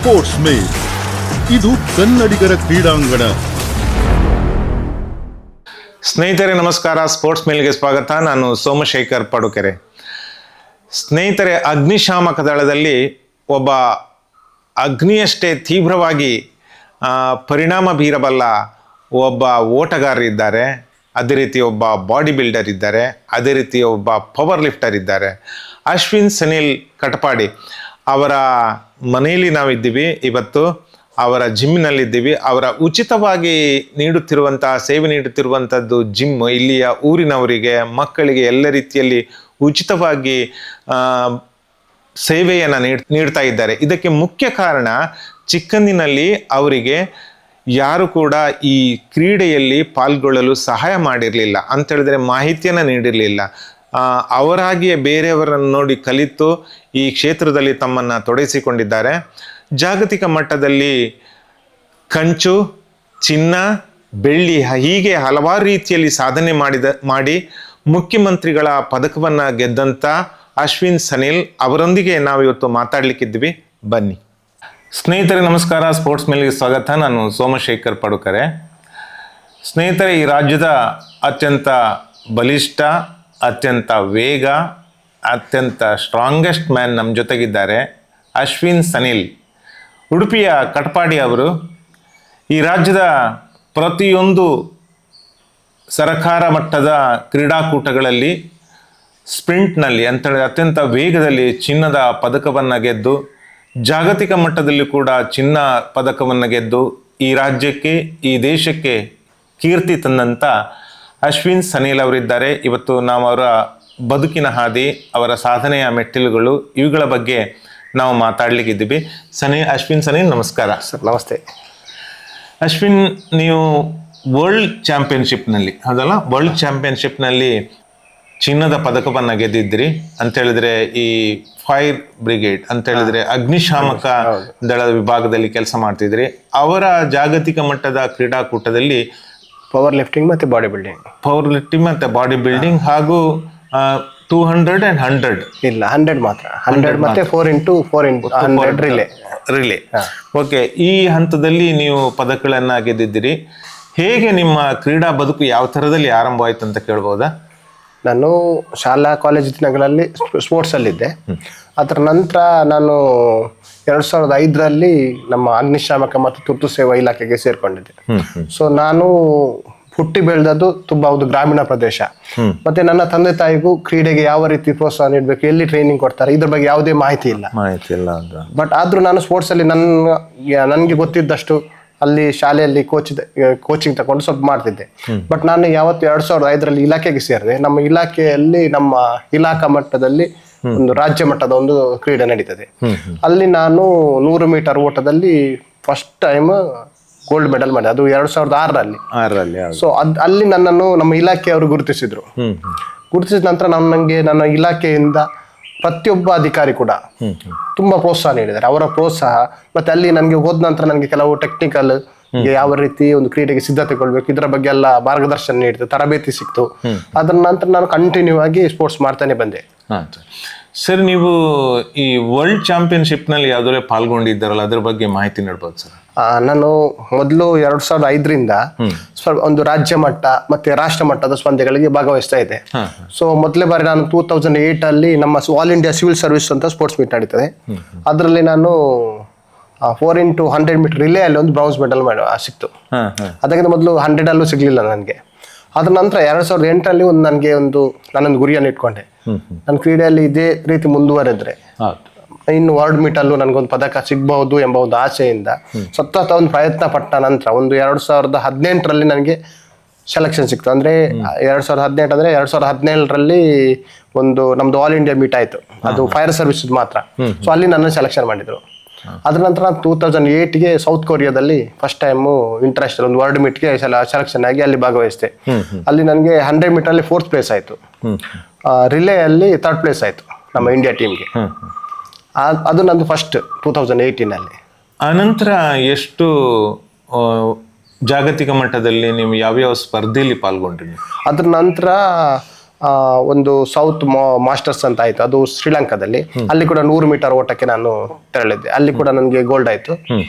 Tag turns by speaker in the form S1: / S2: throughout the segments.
S1: Sports ಮೇಲ್ ಇದು ಕನ್ನಡಿಗರ ಕ್ರೀಡಾಂಗಣ.
S2: ಸ್ನೇಹಿತರೆ ನಮಸ್ಕಾರ. ಸ್ಪೋರ್ಟ್ಸ್ ಮೇಲ್ಗೆ ಸ್ವಾಗತ. ನಾನು ಸೋಮಶೇಖರ್ ಪಡುಕೆರೆ. ಸ್ನೇಹಿತರೆ, ಅಗ್ನಿಶಾಮಕ ದಳದಲ್ಲಿ ಒಬ್ಬ ಅಗ್ನಿಯಷ್ಟೇ ತೀವ್ರವಾಗಿ ಪರಿಣಾಮ ಬೀರಬಲ್ಲ ಒಬ್ಬ ಓಟಗಾರರಿದ್ದಾರೆ, ಅದೇ ರೀತಿ ಒಬ್ಬ ಬಾಡಿ ಬಿಲ್ಡರ್ ಇದ್ದಾರೆ, ಅದೇ ರೀತಿ ಒಬ್ಬ ಪವರ್ ಲಿಫ್ಟರ್ ಇದ್ದಾರೆ. ಅಶ್ವಿನ್ ಸನಿಲ್ ಕಟಪಾಡಿ ಅವರ ಮನೆಯಲ್ಲಿ ನಾವಿದ್ದೀವಿ ಇವತ್ತು. ಅವರ ಜಿಮ್ನಲ್ಲಿದ್ದೀವಿ. ಅವರ ಉಚಿತವಾಗಿ ಸೇವೆ ನೀಡುತ್ತಿರುವಂಥದ್ದು ಜಿಮ್ ಇಲ್ಲಿಯ ಊರಿನವರಿಗೆ, ಮಕ್ಕಳಿಗೆ ಎಲ್ಲ ರೀತಿಯಲ್ಲಿ ಉಚಿತವಾಗಿ ಸೇವೆಯನ್ನು ನೀಡ್ತಾ ಇದ್ದಾರೆ. ಇದಕ್ಕೆ ಮುಖ್ಯ ಕಾರಣ, ಚಿಕ್ಕಂದಿನಲ್ಲಿ ಅವರಿಗೆ ಯಾರು ಕೂಡ ಈ ಕ್ರೀಡೆಯಲ್ಲಿ ಪಾಲ್ಗೊಳ್ಳಲು ಸಹಾಯ ಮಾಡಿರಲಿಲ್ಲ ಅಂತೇಳಿದರೆ ಮಾಹಿತಿಯನ್ನು ನೀಡಿರಲಿಲ್ಲ. ಅವರಾಗಿಯೇ ಬೇರೆಯವರನ್ನು ನೋಡಿ ಕಲಿತು ಈ ಕ್ಷೇತ್ರದಲ್ಲಿ ತಮ್ಮನ್ನು ತೊಡಗಿಸಿಕೊಂಡಿದ್ದಾರೆ. ಜಾಗತಿಕ ಮಟ್ಟದಲ್ಲಿ ಕಂಚು, ಚಿನ್ನ, ಬೆಳ್ಳಿ ಹೀಗೆ ಹಲವಾರು ರೀತಿಯಲ್ಲಿ ಸಾಧನೆ ಮಾಡಿ ಮುಖ್ಯಮಂತ್ರಿಗಳ ಪದಕವನ್ನು ಗೆದ್ದಂಥ ಅಶ್ವಿನ್ ಸನಿಲ್ ಅವರೊಂದಿಗೆ ನಾವಿವತ್ತು ಮಾತಾಡಲಿಕ್ಕಿದ್ವಿ. ಬನ್ನಿ ಸ್ನೇಹಿತರೆ, ನಮಸ್ಕಾರ. ಸ್ಪೋರ್ಟ್ಸ್ ಮೇಲ್ಗೆ ಸ್ವಾಗತ. ನಾನು ಸೋಮಶೇಖರ್ ಪಡುಕೆರೆ. ಸ್ನೇಹಿತರೆ, ಈ ರಾಜ್ಯದ ಅತ್ಯಂತ ಬಲಿಷ್ಠ, ಅತ್ಯಂತ ವೇಗ, ಅತ್ಯಂತ ಸ್ಟ್ರಾಂಗೆಸ್ಟ್ ಮ್ಯಾನ್ ನಮ್ಮ ಜೊತೆಗಿದ್ದಾರೆ ಅಶ್ವಿನ್ ಸನಿಲ್. ಉಡುಪಿಯ ಕಟಪಾಡಿ ಅವರು ಈ ರಾಜ್ಯದ ಪ್ರತಿಯೊಂದು ಸರಕಾರ ಮಟ್ಟದ ಕ್ರೀಡಾಕೂಟಗಳಲ್ಲಿ ಸ್ಪ್ರಿಂಟ್ನಲ್ಲಿ ಅಂತೇಳಿ ಅತ್ಯಂತ ವೇಗದಲ್ಲಿ ಚಿನ್ನದ ಪದಕವನ್ನು ಗೆದ್ದು, ಜಾಗತಿಕ ಮಟ್ಟದಲ್ಲಿ ಕೂಡ ಚಿನ್ನ ಪದಕವನ್ನು ಗೆದ್ದು ಈ ರಾಜ್ಯಕ್ಕೆ, ಈ ದೇಶಕ್ಕೆ ಕೀರ್ತಿ ತಂದಂಥ ಅಶ್ವಿನ್ ಸನಿಲ್ ಅವರಿದ್ದಾರೆ. ಇವತ್ತು ನಾವು ಅವರ ಬದುಕಿನ ಹಾದಿ, ಅವರ ಸಾಧನೆಯ ಮೆಟ್ಟಿಲುಗಳು, ಇವುಗಳ ಬಗ್ಗೆ ನಾವು ಮಾತಾಡ್ಲಿಕ್ಕಿದ್ದೀವಿ. ಅಶ್ವಿನ್ ಸನಿಲ್, ನಮಸ್ಕಾರ.
S3: ಸರ್ ನಮಸ್ತೆ.
S2: ಅಶ್ವಿನ್, ನೀವು ವರ್ಲ್ಡ್ ಚಾಂಪಿಯನ್ಶಿಪ್ನಲ್ಲಿ ವರ್ಲ್ಡ್ ಚಾಂಪಿಯನ್ಶಿಪ್ನಲ್ಲಿ ಚಿನ್ನದ ಪದಕವನ್ನು ಗೆದ್ದಿದ್ರಿ ಅಂತೇಳಿದ್ರೆ, ಈ ಫೈರ್ ಬ್ರಿಗೇಡ್ ಅಂತೇಳಿದ್ರೆ ಅಗ್ನಿಶಾಮಕ ದಳದ ವಿಭಾಗದಲ್ಲಿ ಕೆಲಸ ಮಾಡ್ತಿದ್ರಿ. ಅವರ ಜಾಗತಿಕ ಮಟ್ಟದ ಕ್ರೀಡಾಕೂಟದಲ್ಲಿ
S3: ಪವರ್ ಲಿಫ್ಟಿಂಗ್ ಮತ್ತೆ ಬಾಡಿ ಬಿಲ್ಡಿಂಗ್
S2: ಹಾಗೂ 200 and 100
S3: ಇಲ್ಲ 100 ಮಾತ್ರ 100 ಮತ್ತೆ 4x4 ರಿಲೇ.
S2: ಓಕೆ, ಈ ಹಂತದಲ್ಲಿ ನೀವು ಪದಕಗಳನ್ನ ಗೆದ್ದಿದ್ದೀರಿ. ಹೇಗೆ ನಿಮ್ಮ ಕ್ರೀಡಾ ಬದುಕು ಯಾವ ಥರದಲ್ಲಿ ಆರಂಭವಾಯ್ತು ಅಂತ ಕೇಳ್ಬೋದಾ?
S3: ನಾನು ಶಾಲಾ ಕಾಲೇಜ್ ದಿನಗಳಲ್ಲಿ ಸ್ಪೋರ್ಟ್ಸಲ್ಲಿದ್ದೆ. ಅದರ ನಂತರ ನಾನು 2005ರಲ್ಲಿ ನಮ್ಮ ಅಗ್ನಿಶಾಮಕ ಮತ್ತು ತುರ್ತು ಸೇವಾ ಇಲಾಖೆಗೆ ಸೇರ್ಕೊಂಡಿದ್ದೆ. ಸೊ ನಾನು ಹುಟ್ಟಿ ಬೆಳೆದದ್ದು ತುಂಬಾ ಒಂದು ಗ್ರಾಮೀಣ ಪ್ರದೇಶ. ಮತ್ತೆ ನನ್ನ ತಂದೆ ತಾಯಿಗೂ ಕ್ರೀಡೆಗೆ ಯಾವ ರೀತಿ ಪ್ರೋತ್ಸಾಹ ನೀಡಬೇಕು, ಎಲ್ಲಿ ಟ್ರೈನಿಂಗ್ ಕೊಡ್ತಾರೆ, ಇದ್ರ ಬಗ್ಗೆ ಯಾವುದೇ ಮಾಹಿತಿ ಇಲ್ಲ. ಬಟ್ ಆದ್ರೂ ನಾನು ಸ್ಪೋರ್ಟ್ಸ್ ಅಲ್ಲಿ ನನ್ಗೆ ಗೊತ್ತಿದ್ದಷ್ಟು ಅಲ್ಲಿ ಶಾಲೆಯಲ್ಲಿ ಕೋಚಿಂಗ್ ತಗೊಂಡು ಸ್ವಲ್ಪ ಮಾಡ್ತಿದ್ದೆ. ಬಟ್ ನಾನು ಯಾವತ್ತು 2005ರಲ್ಲಿ ಇಲಾಖೆಗೆ ಸೇರಿದೆ. ನಮ್ಮ ಇಲಾಖೆಯಲ್ಲಿ ನಮ್ಮ ಇಲಾಖಾ ಮಟ್ಟದಲ್ಲಿ ಒಂದು ರಾಜ್ಯ ಮಟ್ಟದ ಒಂದು ಕ್ರೀಡೆ ನಡೀತದೆ. ಅಲ್ಲಿ ನಾನು 100 ಮೀಟರ್ ಓಟದಲ್ಲಿ ಫಸ್ಟ್ ಟೈಮ್ ಗೋಲ್ಡ್ ಮೆಡಲ್ ಮಾಡಿದೆ. ಅದು 2006ರಲ್ಲಿ. ಸೊ ಅಲ್ಲಿ ನನ್ನನ್ನು ನಮ್ಮ ಇಲಾಖೆಯವರು ಗುರುತಿಸಿದ್ರು. ಗುರುತಿಸಿದ ನಂತರ ನನ್ನ ಇಲಾಖೆಯಿಂದ ಪ್ರತಿಯೊಬ್ಬ ಅಧಿಕಾರಿ ಕೂಡ ತುಂಬಾ ಪ್ರೋತ್ಸಾಹ ನೀಡಿದ್ದಾರೆ. ಅವರ ಪ್ರೋತ್ಸಾಹ ಮತ್ತೆ ಅಲ್ಲಿ ನನಗೆ ಹೋದ ನಂತರ ನನಗೆ ಕೆಲವು ಟೆಕ್ನಿಕಲ್ ಯಾವ ರೀತಿ ಒಂದು ಕ್ರೀಡೆಗೆ ಸಿದ್ಧತೆ ಕೊಳ್ಬೇಕು, ಇದರ ಬಗ್ಗೆ ಎಲ್ಲ ಮಾರ್ಗದರ್ಶನ ನೀಡಿತು, ತರಬೇತಿ ಸಿಕ್ತು. ಅದರ ನಂತರ ನಾನು ಕಂಟಿನ್ಯೂ ಆಗಿ ಸ್ಪೋರ್ಟ್ಸ್ ಮಾಡ್ತಾನೆ ಬಂದೆ.
S2: ಸರ್, ನೀವು ಈ ವರ್ಲ್ಡ್ ಚಾಂಪಿಯನ್ಶಿಪ್ನಲ್ಲಿ ಯಾವ್ದಾದ್ರು ಪಾಲ್ಗೊಂಡಿದ್ದಾರಲ್ಲ, ಅದ್ರ ಬಗ್ಗೆ ಮಾಹಿತಿ ನೀಡಬಹುದು ಸರ್?
S3: ನಾನು ಮೊದಲು 2005ರಿಂದ ಒಂದು ರಾಜ್ಯ ಮಟ್ಟ ಮತ್ತೆ ರಾಷ್ಟ್ರ ಮಟ್ಟದ ಸ್ಪರ್ಧೆಗಳಿಗೆ ಭಾಗವಹಿಸ್ತಾ ಇದ್ದೆ. ಸೊ ಮೊದಲೇ ಬಾರಿ ನಾನು 2008ಅಲ್ಲಿ ನಮ್ಮ ಆಲ್ ಇಂಡಿಯಾ ಸಿವಿಲ್ ಸರ್ವಿಸ್ ಅಂತ ಸ್ಪೋರ್ಟ್ಸ್ ಮೀಟ್ ನಡೀತದೆ. ಅದರಲ್ಲಿ ನಾನು 4x100 ಮೀಟರ್ ರಿಲೇ ಅಲ್ಲಿ ಒಂದು ಬ್ರೌನ್ಸ್ ಮೆಡಲ್ ಸಿಕ್ತು. ಅದಕ್ಕಿಂತ ಮೊದಲು 100 ಸಿಗ್ಲಿಲ್ಲ ನನಗೆ. ಅದ್ರ ನಂತರ 2008ರಲ್ಲಿ ನಾನೊಂದು ಗುರಿಯನ್ನು ಇಟ್ಕೊಂಡೆ. ನನ್ನ ಕ್ರೀಡೆಯಲ್ಲಿ ಇದೇ ರೀತಿ ಮುಂದುವರೆದ್ರೆ ಇನ್ನು ವರ್ಲ್ಡ್ ಮೀಟ್ ಅಲ್ಲೂ ನನಗೊಂದು ಪದಕ ಸಿಗಬಹುದು ಎಂಬ ಒಂದು ಆಸೆಯಿಂದ ಸತತ ಒಂದು ಪ್ರಯತ್ನ ಪಟ್ಟ ನಂತರ 2018ರಲ್ಲಿ ನನಗೆ ಸೆಲೆಕ್ಷನ್ ಸಿಕ್ತು. ಅಂದ್ರೆ 2018 ಅಂದ್ರೆ 2017ರಲ್ಲಿ ಒಂದು ನಮ್ದು ಆಲ್ ಇಂಡಿಯಾ ಮೀಟ್ ಆಯ್ತು. ಅದು ಫೈರ್ ಸರ್ವಿಸ್ ಮಾತ್ರ. ಸೊ ಅಲ್ಲಿ ನನ್ನ ಸೆಲೆಕ್ಷನ್ ಮಾಡಿದ್ರು. ಅದ್ರ ನಂತರ ನಾನು 2008ಗೆ ಸೌತ್ ಕೊರಿಯಾದಲ್ಲಿ ಫಸ್ಟ್ ಟೈಮ್ ಇಂಟರ್ನ್ಯಾಷನಲ್ ಒಂದು ವರ್ಲ್ಡ್ ಮೀಟ್ಗೆ ಸೆಲೆಕ್ಷನ್ ಆಗಿ ಅಲ್ಲಿ ಭಾಗವಹಿಸಿದೆ. ಅಲ್ಲಿ ನನಗೆ 100 ಮೀಟರ್ ಅಲ್ಲಿ 4th ಪ್ಲೇಸ್ ಆಯ್ತು. ರಿಲೇ ಅಲ್ಲಿ 3rd ಪ್ಲೇಸ್ ಆಯ್ತು ನಮ್ಮ ಇಂಡಿಯಾ ಟೀಮ್ಗೆ. ಅದು ನಂದು ಫಸ್ಟ್ 2018ನಲ್ಲಿ.
S2: ಆನಂತರ ಎಷ್ಟು ಜಾಗತಿಕ ಮಟ್ಟದಲ್ಲಿ ನೀವು ಯಾವ್ಯಾವ ಸ್ಪರ್ಧೆಯಲ್ಲಿ ಪಾಲ್ಗೊಂಡ್ರಿ?
S3: ಅದ್ರ ನಂತರ ಒಂದು ಸೌತ್ ಮಾಸ್ಟರ್ಸ್ ಅಂತ ಆಯ್ತು, ಅದು ಶ್ರೀಲಂಕಾದಲ್ಲಿ. ಅಲ್ಲಿ ಕೂಡ 100 ಮೀಟರ್ ಓಟಕ್ಕೆ ನಾನು ತೆರಳಿದ್ದೆ, ಅಲ್ಲಿ ಕೂಡ ನನಗೆ ಗೋಲ್ಡ್ ಆಯ್ತು.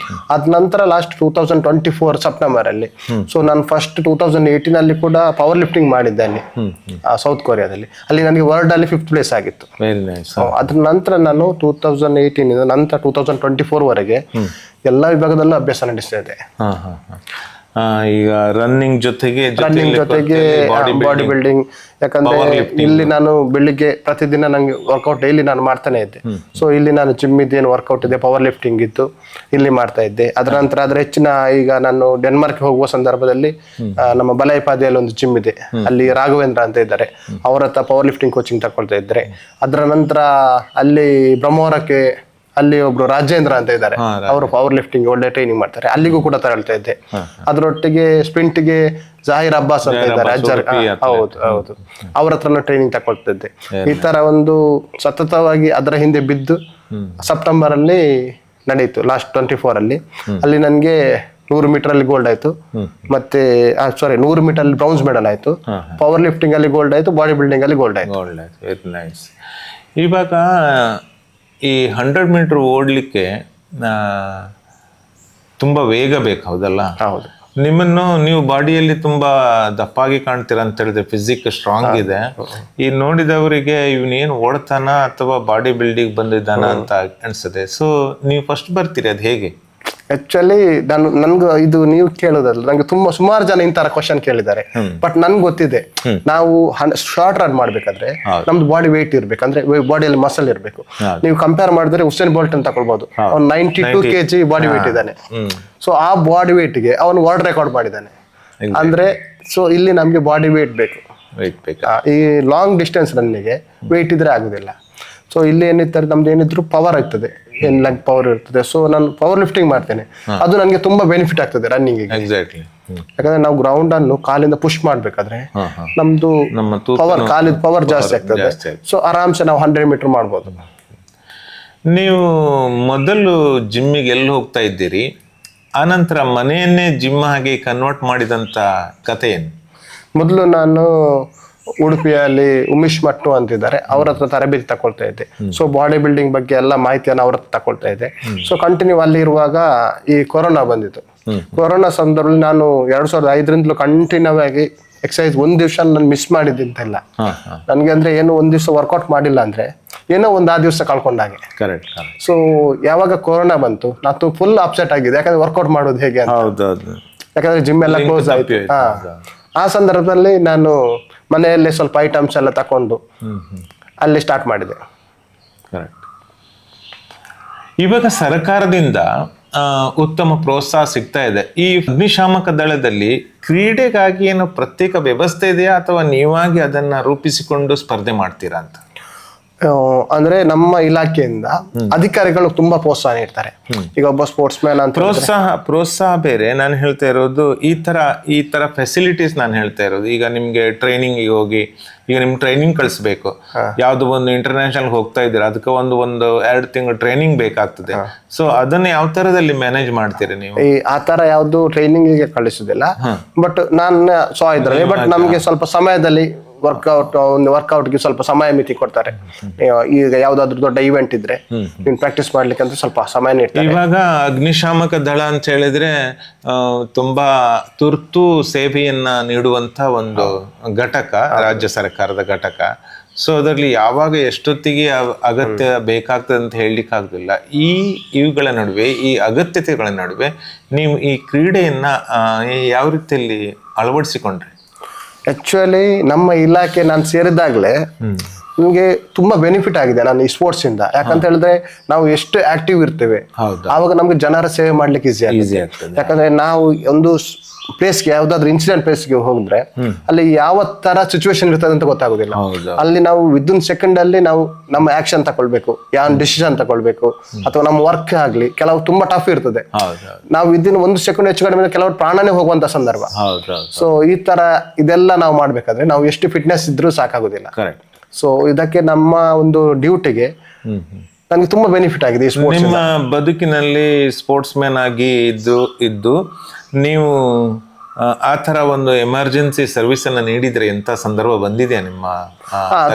S3: ಅದ ನಂತರ ಲಾಸ್ಟ್ 2024 ಸೆಪ್ಟೆಂಬರ್ ಅಲ್ಲಿ, ಸೊ ನಾನು ಫಸ್ಟ್ 2018 ಅಲ್ಲಿ ಕೂಡ ಪವರ್ ಲಿಫ್ಟಿಂಗ್ ಮಾಡಿದ್ದೆ ಅಲ್ಲಿ ಸೌತ್ ಕೊರಿಯಾದಲ್ಲಿ. ಅಲ್ಲಿ ನನಗೆ ವರ್ಲ್ಡ್ ಅಲ್ಲಿ 5th ಪ್ಲೇಸ್ ಆಗಿತ್ತು. ಅದ್ರ ನಂತರ ನಾನು 2018 ನಂತರ 2024 ವರೆಗೆ ಎಲ್ಲಾ ವಿಭಾಗದಲ್ಲೂ ಅಭ್ಯಾಸ ನಡೆಸ್ತಾ ಇದ್ದೆ.
S2: ಈಗ ರನ್ನಿಂಗ್ ಜೊತೆಗೆ
S3: ಬಾಡಿ ಬಿಲ್ಡಿಂಗ್, ಯಾಕಂದ್ರೆ ಇಲ್ಲಿ ನಾನು ಬೆಳಿಗ್ಗೆ ಪ್ರತಿದಿನ ನಂಗೆ ವರ್ಕೌಟ್ ಡೈಲಿ ನಾನು ಮಾಡ್ತಾನೆ ಇದ್ದೆ. ಸೊ ಇಲ್ಲಿ ನಾನು ಜಿಮ್ ಇದ್ದೇನು ವರ್ಕೌಟ್ ಇದೆ, ಪವರ್ ಲಿಫ್ಟಿಂಗ್ ಇತ್ತು, ಇಲ್ಲಿ ಮಾಡ್ತಾ ಇದ್ದೆ. ಅದರ ನಂತರ ಅದ್ರ ಹೆಚ್ಚಿನ ಈಗ ನಾನು ಡೆನ್ಮಾರ್ಕ್ ಹೋಗುವ ಸಂದರ್ಭದಲ್ಲಿ ನಮ್ಮ ಬಲೈಪಾದಿಯಲ್ಲಿ ಒಂದು ಜಿಮ್ ಇದೆ, ಅಲ್ಲಿ ರಾಘವೇಂದ್ರ ಅಂತ ಇದ್ದಾರೆ, ಅವ್ರ ಹತ್ರ ಪವರ್ ಲಿಫ್ಟಿಂಗ್ ಕೋಚಿಂಗ್ ತಗೊಳ್ತಾ ಇದ್ರೆ. ಅದರ ನಂತರ ಅಲ್ಲಿ ಬ್ರಹ್ಮವರಕ್ಕೆ ಅಲ್ಲಿ ಒಬ್ರು ರಾಜೇಂದ್ರ ಅಂತ ಇದ್ದಾರೆ, ಅವರು ಪವರ್ ಲಿಫ್ಟಿಂಗ್ ಒಳ್ಳೆ ಟ್ರೈನಿಂಗ್ ಮಾಡ್ತಾರೆ, ಅಲ್ಲಿಗೂ ಕೂಡ ತಗೊಳ್ತಾ ಇದ್ದೆ. ಅದರೊಟ್ಟಿಗೆ ಸ್ಪ್ರಿಂಟ್ಗೆ ಜಾಹಿರ್ ಅಬ್ಬಾಸ್ ಅಂತ ಇದ್ದಾರೆ, ಹೌದು, ಅವ್ರ ಹತ್ರನೂ ಟ್ರೈನಿಂಗ್ ತಗೊಳ್ತಾ ಇದ್ದೆ. ಈ ತರ ಒಂದು ಸತತವಾಗಿ ಅದರ ಹಿಂದೆ ಬಿದ್ದು ಸೆಪ್ಟೆಂಬರ್ ಅಲ್ಲಿ ನಡೀತು, ಲಾಸ್ಟ್ 24 ಅಲ್ಲಿ. ಅಲ್ಲಿ ನನ್ಗೆ 100 ಮೀಟರ್ ಅಲ್ಲಿ ಗೋಲ್ಡ್ ಆಯ್ತು, ಮತ್ತೆ 100 ಮೀಟರ್ ಅಲ್ಲಿ ಬ್ರೌನ್ಸ್ ಮೆಡಲ್ ಆಯ್ತು, ಪವರ್ ಲಿಫ್ಟಿಂಗ್ ಅಲ್ಲಿ ಗೋಲ್ಡ್ ಆಯ್ತು, ಬಾಡಿ ಬಿಲ್ಡಿಂಗ್ ಅಲ್ಲಿ ಗೋಲ್ಡ್ ಆಯ್ತು.
S2: ಇವಾಗ ಈ 100 ಮೀಟರ್ ಓಡ್ಲಿಕ್ಕೆ ತುಂಬಾ ವೇಗ ಬೇಕು, ಹೌದಲ್ಲ?
S3: ಹೌದು.
S2: ನೀವು ಬಾಡಿಯಲ್ಲಿ ತುಂಬಾ ದಪ್ಪಾಗಿ ಕಾಣ್ತೀರ ಅಂತ ಹೇಳಿದ್ರೆ, ಫಿಸಿಕ್ ಸ್ಟ್ರಾಂಗ್ ಇದೆ. ಈ ನೋಡಿದವರಿಗೆ ಇವನೇನು ಓಡ್ತಾನ ಅಥವಾ ಬಾಡಿ ಬಿಲ್ಡಿಂಗ್ ಬಂದಿದ್ದಾನ ಅಂತ ಅನ್ಸುತ್ತೆ. ಸೊ ನೀವು ಫಸ್ಟ್ ಬರ್ತೀರಿ, ಅದು ಹೇಗೆ?
S3: ಆಕ್ಚುಲಿ ನನ್ಗೂ ಇದು ನೀವು ಕೇಳೋದಲ್ಲ, ನಂಗೆ ತುಂಬಾ ಸುಮಾರು ಜನ ಇಂತರ ಕ್ವಶನ್ ಕೇಳಿದ್ದಾರೆ. ಬಟ್ ನನ್ಗೆ ಗೊತ್ತಿದೆ, ನಾವು ಶಾರ್ಟ್ ರನ್ ಮಾಡ್ಬೇಕಾದ್ರೆ ನಮ್ದು ಬಾಡಿ ವೇಟ್ ಇರ್ಬೇಕು, ಅಂದ್ರೆ ಬಾಡಿಯಲ್ಲಿ ಮಸಲ್ ಇರ್ಬೇಕು. ನೀವು ಕಂಪೇರ್ ಮಾಡಿದ್ರೆ ಉಸೇನ್ ಬೋಲ್ಟ್ ಅಂತ ತಗೊಳ್ಬಹುದು, ಅವ್ನು 92 kg ಬಾಡಿ ವೇಟ್ ಇದ್ದಾನೆ. ಸೊ ಆ ಬಾಡಿ ವೇಟ್ ಗೆ ಅವನು ವರ್ಲ್ಡ್ ರೆಕಾರ್ಡ್ ಮಾಡಿದ್ದಾನೆ. ಅಂದ್ರೆ ಸೊ ಇಲ್ಲಿ ನಮ್ಗೆ ಬಾಡಿ ವೇಟ್ ಬೇಕು. ಈ ಲಾಂಗ್ ಡಿಸ್ಟೆನ್ಸ್ ರನ್ನಿಗೆ ವೇಟ್ ಇದ್ರೆ ಆಗುದಿಲ್ಲ. ಸೊ ಇಲ್ಲಿ ಏನಿರ್ತಾರೆ, ನಮ್ದು ಏನಿದ್ರು ಪವರ್ ಆಗ್ತದೆ, ಏನ್ ಲೆಗ್ ಪವರ್ ಇರ್ತದೆ. ಸೊ ನಾನು ಪವರ್ ಲಿಫ್ಟಿಂಗ್ ಮಾಡ್ತೇನೆ, ಅದು ನನಗೆ ತುಂಬಾ ಬೆನಿಫಿಟ್ ಆಗ್ತದೆ ರನ್ನಿಂಗ್. ಯಾಕಂದ್ರೆ ನಾವು ಗ್ರೌಂಡ್ ಅನ್ನು ಕಾಲಿಂದ ಪುಷ್ ಮಾಡ್ಬೇಕಾದ್ರೆ ನಮ್ದು ಕಾಲಿದ ಪವರ್ ಜಾಸ್ತಿ ಆಗ್ತದೆ. ಸೊ ಆರಾಮ್ಸೆ ನಾವು 100 ಮೀಟರ್ ಮಾಡ್ಬೋದು.
S2: ನೀವು ಮೊದಲು ಜಿಮ್ಮಿಗೆ ಎಲ್ಲಿ ಹೋಗ್ತಾ ಇದ್ದೀರಿ, ಆನಂತರ ಮನೆಯನ್ನೇ ಜಿಮ್ ಆಗಿ ಕನ್ವರ್ಟ್ ಮಾಡಿದಂತ ಕಥೆ ಏನು?
S3: ಮೊದಲು ನಾನು ಉಡುಪಿಯಲ್ಲಿ ಉಮೇಶ್ ಮಟ್ಟು ಅಂತಿದ್ದಾರೆ, ಅವ್ರ ಹತ್ರ ತರಬೇತಿ ತಕೊಳ್ತಾ ಇದ್ದೆ. ಸೊ ಬಾಡಿ ಬಿಲ್ಡಿಂಗ್ ಬಗ್ಗೆ ಎಲ್ಲ ಮಾಹಿತಿಯನ್ನು ಅವ್ರ ಹತ್ರ ತಕೊಳ್ತಾ ಇದ್ದೆ. ಸೊ ಕಂಟಿನ್ಯೂ ಅಲ್ಲಿ ಇರುವಾಗ ಈ ಕೊರೋನಾ ಬಂದಿತ್ತು. ಕೊರೋನಾ ಸಂದರ್ಭದಲ್ಲಿ ನಾನು 2005 ಕಂಟಿನ್ಯೂ ಆಗಿ ಎಕ್ಸರ್ಸೈಸ್ ಒಂದ್ ದಿವಸ ನಾನು ಮಿಸ್ ಮಾಡಿದ್ದಂತೆಲ್ಲ. ನನ್ಗೆ ಅಂದ್ರೆ ಏನು ಒಂದ್ ದಿವಸ ವರ್ಕೌಟ್ ಮಾಡಿಲ್ಲ ಅಂದ್ರೆ ಏನೋ ಆ ದಿವಸ ಕಳ್ಕೊಂಡಾಗೆ. ಸೊ ಯಾವಾಗ ಕೊರೋನಾ ಬಂತು ನಾನು ಫುಲ್ ಅಪ್ಸೆಟ್ ಆಗಿದೆ, ಯಾಕಂದ್ರೆ ವರ್ಕೌಟ್ ಮಾಡೋದು ಹೇಗೆ ಅಂತ. ಯಾಕಂದ್ರೆ ಜಿಮ್ ಎಲ್ಲ ಕ್ಲೋಸ್ ಆಯ್ತು. ಆ ಸಂದರ್ಭದಲ್ಲಿ ನಾನು ಮನೆಯಲ್ಲೇ ಸ್ವಲ್ಪ ಐಟಮ್ಸ್ ಎಲ್ಲ ತಕೊಂಡು ಅಲ್ಲಿ ಸ್ಟಾರ್ಟ್ ಮಾಡಿದೆ.
S2: ಇವಾಗ ಸರ್ಕಾರದಿಂದ ಉತ್ತಮ ಪ್ರೋತ್ಸಾಹ ಸಿಗ್ತಾ ಇದೆ. ಈ ಅಗ್ನಿಶಾಮಕ ದಳದಲ್ಲಿ ಕ್ರೀಡೆಗಾಗಿ ಏನು ಪ್ರತ್ಯೇಕ ವ್ಯವಸ್ಥೆ ಇದೆಯಾ, ಅಥವಾ ನೀವಾಗಿ ಅದನ್ನ ರೂಪಿಸಿಕೊಂಡು ಸ್ಪರ್ಧೆ ಮಾಡ್ತೀರಾ ಅಂತ?
S3: ಅಂದ್ರೆ ನಮ್ಮ ಇಲಾಖೆಯಿಂದ ಅಧಿಕಾರಿಗಳು ತುಂಬಾ ಪ್ರೋತ್ಸಾಹ ನೀಡ್ತಾರೆ. ಈಗ ಒಬ್ಬ ಸ್ಪೋರ್ಟ್ಸ್ ಮ್ಯಾನ್ ಅಂತ
S2: ಪ್ರೋತ್ಸಾಹ ಬೇರೆ, ನಾನು ಹೇಳ್ತಾ ಇರೋದು ಈ ತರ ಫೆಸಿಲಿಟೀಸ್ ನಾನು ಹೇಳ್ತಾ ಇರೋದು. ಈಗ ನಿಮ್ಗೆ ಟ್ರೈನಿಂಗ್ ಹೋಗಿ, ಈಗ ನಿಮ್ಗೆ ಟ್ರೈನಿಂಗ್ ಕಳಿಸ್ಬೇಕು, ಯಾವ್ದು ಒಂದು ಇಂಟರ್ನ್ಯಾಷನಲ್ ಹೋಗ್ತಾ ಇದ್ದೀರಾ, ಅದಕ್ಕೆ ಒಂದು 2 ತಿಂಗಳು ಟ್ರೈನಿಂಗ್ ಬೇಕಾಗ್ತದೆ. ಸೊ ಅದನ್ನ ಯಾವ ತರದಲ್ಲಿ ಮ್ಯಾನೇಜ್ ಮಾಡ್ತೀರಿ ನೀವು?
S3: ಆ ತರ ಯಾವ್ದು ಟ್ರೈನಿಂಗ್ ಕಳಿಸುದಿಲ್ಲ, ಬಟ್ ನಾನು ಇದ್ರಲ್ಲಿ ಬಟ್ ನಮ್ಗೆ ಸ್ವಲ್ಪ ಸಮಯದಲ್ಲಿ ವರ್ಕೌಟ್ಗೆ ಸ್ವಲ್ಪ ಸಮಯ ಮಿತಿ ಕೊಡ್ತಾರೆ. ಈಗ ಯಾವ್ದಾದ್ರು ದೊಡ್ಡ ಇವೆಂಟ್ ಇದ್ರೆ ನೀನ್ ಪ್ರಾಕ್ಟೀಸ್ ಮಾಡ್ಲಿಕ್ಕೆ ಅಂತ ಸ್ವಲ್ಪ ಸಮಯ ನೀಡ್ತಾರೆ.
S2: ಇವಾಗ ಅಗ್ನಿಶಾಮಕ ದಳ ಅಂತ ಹೇಳಿದ್ರೆ ತುಂಬಾ ತುರ್ತು ಸೇವೆಯನ್ನ ನೀಡುವಂತ ಒಂದು ಘಟಕ, ರಾಜ್ಯ ಸರ್ಕಾರದ ಘಟಕ. ಸೊ ಅದರಲ್ಲಿ ಯಾವಾಗ ಎಷ್ಟೊತ್ತಿಗೆ ಅಗತ್ಯ ಬೇಕಾಗ್ತದೆ ಅಂತ ಹೇಳಲಿಕ್ಕೆ ಆಗುದಿಲ್ಲ. ಇವುಗಳ ನಡುವೆ, ಈ ಅಗತ್ಯತೆಗಳ ನಡುವೆ ನೀವು ಈ ಕ್ರೀಡೆಯನ್ನ ಯಾವ ರೀತಿಯಲ್ಲಿ ಅಳವಡಿಸಿಕೊಂಡ್ರಿ?
S3: ಆಕ್ಚುಲಿ ನಮ್ಮ ಇಲಾಖೆ ನಾನು ಸೇರಿದಾಗ್ಲೇ ನಮ್ಗೆ ತುಂಬಾ ಬೆನಿಫಿಟ್ ಆಗಿದೆ ನಾನು ಈ ಸ್ಪೋರ್ಟ್ಸ್ ಇಂದ. ಯಾಕಂತ ಹೇಳಿದ್ರೆ ನಾವು ಎಷ್ಟು ಆಕ್ಟಿವ್ ಇರ್ತೇವೆ ಆವಾಗ ನಮ್ಗೆ ಜನರ ಸೇವೆ ಮಾಡ್ಲಿಕ್ಕೆ ಈಸಿ ಆಗ್ತದೆ. ಯಾಕಂದ್ರೆ ನಾವು ಒಂದು ಪ್ಲೇಸ್ಗೆ ಯಾವ್ದಾದ್ರು ಇನ್ಸಿಡೆಂಟ್ ಪ್ಲೇಸ್ಗೆ ಹೋಗಿದ್ರೆ ಅಲ್ಲಿ ಯಾವ ತರ ಸಿಚುವೇಶನ್ ಇರ್ತದೆ ಅಂತ ಗೊತ್ತಾಗುದಿಲ್ಲ. ಅಲ್ಲಿ ನಾವು ವಿದಿನ್ ಸೆಕೆಂಡ್ ಅಲ್ಲಿ ನಾವು ನಮ್ಮ ಆಕ್ಷನ್ ತಗೊಳ್ಬೇಕು, ಯಾವ ಡಿಸಿಷನ್ ತಗೊಳ್ಬೇಕು, ಅಥವಾ ನಮ್ಮ ವರ್ಕ್ ಆಗ್ಲಿ ಕೆಲವು ತುಂಬಾ ಟಫ್ ಇರ್ತದೆ. ನಾವು ವಿದಿನ್ 1 ಸೆಕೆಂಡ್ ಹೆಚ್ಚು ಕಡಿಮೆ ಕೆಲವರು ಪ್ರಾಣನೇ ಹೋಗುವಂತ ಸಂದರ್ಭ. ಸೊ ಈ ತರ ಇದೆಲ್ಲ ನಾವು ಮಾಡ್ಬೇಕಾದ್ರೆ ನಾವು ಎಷ್ಟು ಫಿಟ್ನೆಸ್ ಇದ್ರೂ ಸಾಕಾಗುದಿಲ್ಲ. ಸೊ ಇದಕ್ಕೆ ನಮ್ಮ ಒಂದು ಡ್ಯೂಟಿಗೆ ನನಗೆ ತುಂಬಾ ಬೆನಿಫಿಟ್ ಆಗಿದೆ.
S2: ನಿಮ್ಮ ಬದುಕಿನಲ್ಲಿ ಸ್ಪೋರ್ಟ್ಸ್ ಮ್ಯಾನ್ ಆಗಿ ಇದ್ದು ನೀವು ಆ ತರ ಒಂದು ಎಮರ್ಜೆನ್ಸಿ ಸರ್ವಿಸ್ ಅನ್ನ ನೀಡಿದ್ರೆ ಎಂತ ಸಂದರ್ಭ ಬಂದಿದೆ ನಿಮ್ಮ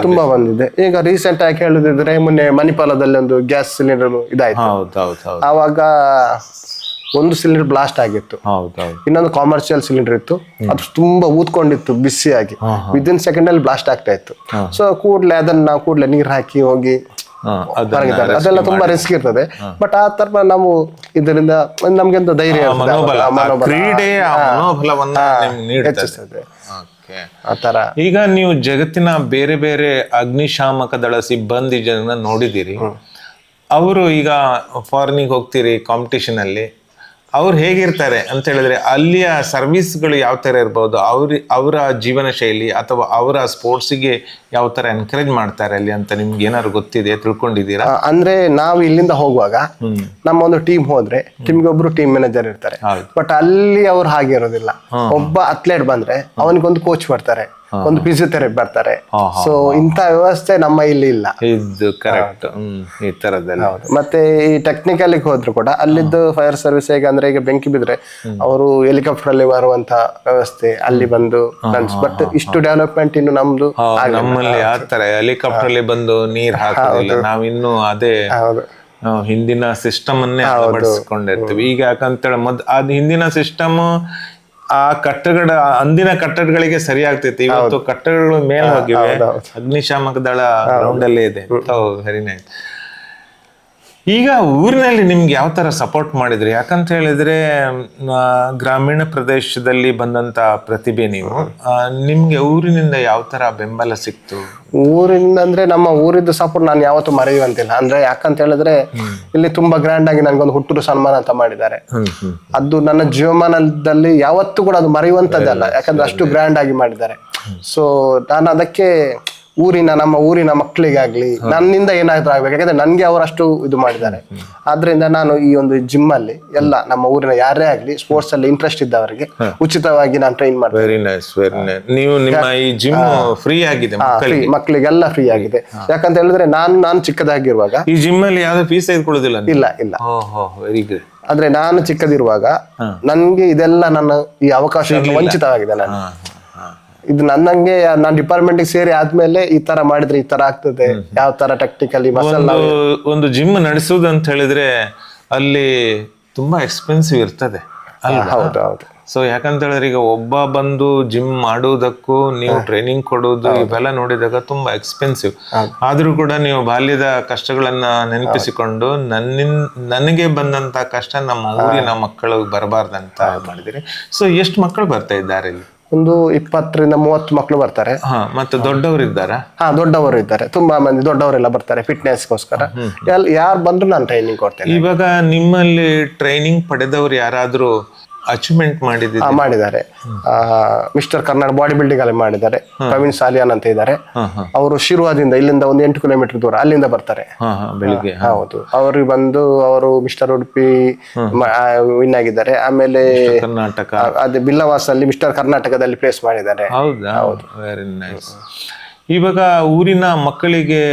S3: ತುಂಬಾ ಬಂದಿದೆ. ಈಗ ರೀಸೆಂಟ್ ಆಗಿ ಹೇಳುದಿದ್ರೆ ಮೊನ್ನೆ ಮಣಿಪಾಲದಲ್ಲಿ ಒಂದು ಗ್ಯಾಸ್ ಸಿಲಿಂಡರ್ ಇದಾಯ್ತು.
S2: ಹೌದೌದು.
S3: ಆವಾಗ ಒಂದು ಸಿಲಿಂಡರ್ ಬ್ಲಾಸ್ಟ್ ಆಗಿತ್ತು, ಇನ್ನೊಂದು ಕಾಮರ್ಷಿಯಲ್ ಸಿಲಿಂಡರ್ ಇತ್ತು, ಅದು ತುಂಬಾ ಊದ್ಕೊಂಡಿತ್ತು ಬಿಸಿಯಾಗಿ, ವಿದಿನ್ ಸೆಕೆಂಡ್ ಅಲ್ಲಿ ಬ್ಲಾಸ್ಟ್ ಆಗ್ತಾ ಇತ್ತು. ಸೊ ಕೂಡ್ಲೆ ಅದನ್ನ ನಾವು ಕೂಡ್ಲೆ ನೀರ್ ಹಾಕಿ ಹೋಗಿ ಅದೆಲ್ಲ ತುಂಬಾ ರಿಸ್ಕ್ ಇರ್ತದೆ. ಬಟ್ ಆ ತರ ನಾವು ಇದರಿಂದ ನಮ್ಗೆ ಒಂದು ಧೈರ್ಯ ಹೆಚ್ಚಿಸ್ತದೆ ಆ ತರ.
S2: ಈಗ ನೀವು ಜಗತ್ತಿನ ಬೇರೆ ಬೇರೆ ಅಗ್ನಿಶಾಮಕ ದಳ ಸಿಬ್ಬಂದಿ ಜನ ನೋಡಿದಿರಿ, ಅವರು ಈಗ ಫಾರಿನಿಗೆ ಹೋಗ್ತೀರಿ ಕಾಂಪಿಟಿಷನ್ ಅಲ್ಲಿ, ಅವ್ರು ಹೇಗಿರ್ತಾರೆ ಅಂತ ಹೇಳಿದ್ರೆ ಅಲ್ಲಿಯ ಸರ್ವಿಸ್ಗಳು ಯಾವ ತರ ಇರ್ಬೋದು, ಅವರ ಜೀವನ ಶೈಲಿ ಅಥವಾ ಅವರ ಸ್ಪೋರ್ಟ್ಸಿಗೆ ಯಾವ ತರ ಎನ್ಕರೇಜ್ ಮಾಡ್ತಾರೆ ಅಲ್ಲಿ ಅಂತ ನಿಮ್ಗೆ ಏನಾದ್ರು ಗೊತ್ತಿದೆ, ತಿಳ್ಕೊಂಡಿದ್ದೀರಾ?
S3: ಅಂದ್ರೆ ನಾವು ಇಲ್ಲಿಂದ ಹೋಗುವಾಗ ನಮ್ಮ ಒಂದು ಟೀಮ್ ಹೋದ್ರೆ ಟೀಮ್ಗೆ ಒಬ್ರು ಟೀಮ್ ಮ್ಯಾನೇಜರ್ ಇರ್ತಾರೆ. ಬಟ್ ಅಲ್ಲಿ ಅವ್ರು ಹಾಗೆ ಇರೋದಿಲ್ಲ. ಒಬ್ಬ ಅಥ್ಲೇಟ್ ಬಂದ್ರೆ ಅವನಿಗೊಂದು ಕೋಚ್ ಬರ್ತಾರೆ, ಒಂದು ಫಿಸಿಯೋಥೆರಪಿ ಬರ್ತಾರೆ. ಸೊ ಇಂಥ ವ್ಯವಸ್ಥೆ ನಮ್ಮ ಇಲ್ಲಿ ಇಲ್ಲ.
S2: ಇದು ಕರೆಕ್ಟ್. ಈ ತರದಲ್ಲಿ
S3: ಮತ್ತೆ ಈ ಟೆಕ್ನಿಕಲ್ ಹೋದ್ರು ಕೂಡ ಅಲ್ಲಿದ್ದು ಫೈರ್ ಸರ್ವಿಸ್ ಹೇಗೆ ಅಂದ್ರೆ ಈಗ ಬೆಂಕಿ ಬಿದ್ರೆ ಅವರು ಹೆಲಿಕಾಪ್ಟರ್ ಅಲ್ಲಿ ಬರುವಂತ ವ್ಯವಸ್ಥೆ ಅಲ್ಲಿ ಬಂದು. ಬಟ್ ಇಷ್ಟು ಡೆವಲಪ್ಮೆಂಟ್ ಇನ್ನು ನಮ್ದು
S2: ನಮ್ಮಲ್ಲಿ ಆತರ ಹೆಲಿಕಾಪ್ಟರ್ ಅಲ್ಲಿ ಬಂದು ನೀರ್ ಹಾಕೋದಿಲ್ಲ. ನಾವಿನ್ನು ಅದೇ ಹಿಂದಿನ ಸಿಸ್ಟಮ್ ಅನ್ನೇ ಅಳವಡಿಸ್ಕೊಂಡಿರ್ತೀವಿ. ಈಗ ಯಾಕಂತೇಳಿ ಅದ್ ಹಿಂದಿನ ಸಿಸ್ಟಮ್ ಆ ಕಟ್ಟಡ ಅಂದಿನ ಕಟ್ಟಡಗಳಿಗೆ ಸರಿ ಆಗ್ತೈತಿ. ಇವತ್ತು ಕಟ್ಟಡಗಳು ಮೇಲೆ ಹೋಗಿವೆ, ಅಗ್ನಿಶಾಮಕ ದಳ ಗ್ರೌಂಡ್ ಅಲ್ಲೇ ಇದೆ. Very nice. ಈಗ ಊರಿನಲ್ಲಿ ನಿಮ್ಗೆ ಯಾವ ತರ ಸಪೋರ್ಟ್ ಮಾಡಿದ್ರಿ? ಯಾಕಂತ ಹೇಳಿದ್ರೆ ಗ್ರಾಮೀಣ ಪ್ರದೇಶದಲ್ಲಿ ಬಂದಂತ ಪ್ರತಿಭೆ ನೀವು, ನಿಮ್ಗೆ ಊರಿನಿಂದ ಯಾವ ತರ ಬೆಂಬಲ ಸಿಕ್ತು?
S3: ಊರಿಂದ ಅಂದ್ರೆ ನಮ್ಮ ಊರಿದ್ದು ಸಪೋರ್ಟ್ ನಾನು ಯಾವತ್ತೂ ಮರೆಯುವಂತಿಲ್ಲ. ಅಂದ್ರೆ ಯಾಕಂತ ಹೇಳಿದ್ರೆ ಇಲ್ಲಿ ತುಂಬಾ ಗ್ರ್ಯಾಂಡ್ ಆಗಿ ನನ್ಗೊಂದು ಹುಟ್ಟೂರು ಸನ್ಮಾನ ಅಂತ ಮಾಡಿದ್ದಾರೆ. ಅದು ನನ್ನ ಜೀವಮಾನದಲ್ಲಿ ಯಾವತ್ತೂ ಕೂಡ ಅದು ಮರೆಯುವಂತದ್ದಲ್ಲ, ಯಾಕಂದ್ರೆ ಅಷ್ಟು ಗ್ರ್ಯಾಂಡ್ ಆಗಿ ಮಾಡಿದ್ದಾರೆ. ಸೊ ನಾನು ಅದಕ್ಕೆ ನಮ್ಮ ಊರಿನ ಮಕ್ಕಳಿಗಾಗ್ಲಿ ನನ್ನಿಂದ ಏನಾದ್ರೂ ಆಗ್ಬೇಕು, ಯಾಕಂದ್ರೆ ನನ್ಗೆ ಅವರಷ್ಟು ಇದು ಮಾಡಿದ್ದಾರೆ. ಆದ್ರಿಂದ ನಾನು ಈ ಒಂದು ಜಿಮ್ ಅಲ್ಲಿ ಎಲ್ಲ ನಮ್ಮ ಊರಿನ ಯಾರೇ ಆಗ್ಲಿ ಸ್ಪೋರ್ಟ್ಸ್ ಅಲ್ಲಿ ಇಂಟ್ರೆಸ್ಟ್ ಇದ್ದವರಿಗೆ ಉಚಿತವಾಗಿ ನಾನು ಟ್ರೈನ್ ಮಾಡ್ತೀನಿ.
S2: Very nice, very nice. ನೀವು ನಿಮ್ಮ ಈ ಜಿಮ್ ಫ್ರೀ ಆಗಿದೆ,
S3: ಮಕ್ಕಳಿಗೆಲ್ಲ ಫ್ರೀ ಆಗಿದೆ. ಯಾಕಂತ ಹೇಳಿದ್ರೆ ನಾನು ಚಿಕ್ಕದಾಗಿರುವಾಗ
S2: ಈ ಜಿಮ್ ಅಲ್ಲಿ ಯಾವ್ದು ಫೀಸ್ ತೆಗೆದುಕೊಳ್ಳೋದಿಲ್ಲ?
S3: ಇಲ್ಲ.
S2: Very good.
S3: ಆದ್ರೆ ನಾನು ಚಿಕ್ಕದಿರುವಾಗ ನನ್ಗೆ ಇದೆಲ್ಲ ನನ್ನ ಈ ಅವಕಾಶ ವಂಚಿತವಾಗಿದೆ. ನಾನು ಇದು ನನ್ನಂಗೆ ನಾನು ಡಿಪಾರ್ಟ್ಮೆಂಟ್ ಸೇರಿ ಆದ್ಮೇಲೆ ಈ ತರ ಮಾಡಿದ್ರೆ ಈ ತರ ಆಗ್ತದೆ, ಯಾವ ತರ ಟೆಕ್ನಿಕಲಿ
S2: ಒಂದು ಜಿಮ್ ನಡೆಸುವುದು ಅಂತ ಹೇಳಿದ್ರೆ ಅಲ್ಲಿ ತುಂಬಾ ಎಕ್ಸ್ಪೆನ್ಸಿವ್ ಇರ್ತದೆ.
S3: ಹೌದು.
S2: ಸೊ ಯಾಕಂತ ಹೇಳಿದ್ರೆ ಈಗ ಒಬ್ಬ ಬಂದು ಜಿಮ್ ಮಾಡುವುದಕ್ಕೂ ನೀವು ಟ್ರೈನಿಂಗ್ ಕೊಡುವುದು ಇವೆಲ್ಲ ನೋಡಿದಾಗ ತುಂಬಾ ಎಕ್ಸ್ಪೆನ್ಸಿವ್. ಆದ್ರೂ ಕೂಡ ನೀವು ಬಾಲ್ಯದ ಕಷ್ಟಗಳನ್ನ ನೆನಪಿಸಿಕೊಂಡು ನನಗೆ ಬಂದಂತ ಕಷ್ಟ ನಮ್ಮ ಊರಿನ ಮಕ್ಕಳು ಬರಬಾರ್ದಂತ ಮಾಡಿದಿರಿ. ಸೊ ಎಷ್ಟು ಮಕ್ಕಳು ಬರ್ತಾ ಇದ್ದಾರೆ ಇಲ್ಲಿ?
S3: ಒಂದು 20 ರಿಂದ 30 ಮಕ್ಕಳು ಬರ್ತಾರೆ.
S2: ಮತ್ತೆ ದೊಡ್ಡವರು ಇದ್ದಾರಾ?
S3: ದೊಡ್ಡವರು ಇದ್ದಾರೆ, ತುಂಬಾ ಮಂದಿ ದೊಡ್ಡವರೆಲ್ಲ ಬರ್ತಾರೆ ಫಿಟ್ನೆಸ್ಗೋಸ್ಕರ. ಯಾರು ಬಂದ್ರು ನಾನು ಟ್ರೈನಿಂಗ್ ಕೊಡ್ತೇನೆ.
S2: ಇವಾಗ ನಿಮ್ಮಲ್ಲಿ ಟ್ರೈನಿಂಗ್ ಪಡೆದವರು ಯಾರಾದ್ರೂ ಅಚೀವ್ಮೆಂಟ್
S3: ಮಾಡಿದ್ದಾರೆ. ಮಿಸ್ಟರ್ ಕರ್ನಾಟಕ ಬಾಡಿ ಬಿಲ್ಡಿಂಗ್ ಅಲ್ಲಿ ಮಾಡಿದ್ದಾರೆ. ಪ್ರವೀಣ್ ಸಾಲಿಯಾನ್ ಅಂತ ಇದ್ದಾರೆ. ಅವರು ಶಿರ್ವಾದಿಂದ ಇಲ್ಲಿಂದ ಒಂದು 8 ಕಿಲೋಮೀಟರ್ ದೂರ ಅಲ್ಲಿಂದ ಬರ್ತಾರೆ
S2: ಬೆಳಿಗ್ಗೆ.
S3: ಹೌದು, ಅವ್ರಿಗೆ ಬಂದು ಅವರು ಮಿಸ್ಟರ್ ಉಡುಪಿ ವಿನ್ ಆಗಿದ್ದಾರೆ. ಆಮೇಲೆ
S2: ಕರ್ನಾಟಕ
S3: ಅದೇ ಬಿಲ್ಲವಾಸ್ ಅಲ್ಲಿ ಮಿಸ್ಟರ್ ಕರ್ನಾಟಕದಲ್ಲಿ ಪ್ಲೇಸ್ ಮಾಡಿದ್ದಾರೆ.
S2: ಹೌದು, ವೆರಿ ನೈಸ್. ಇವಾಗ ಊರಿನ ಮಕ್ಕಳಿಗೆ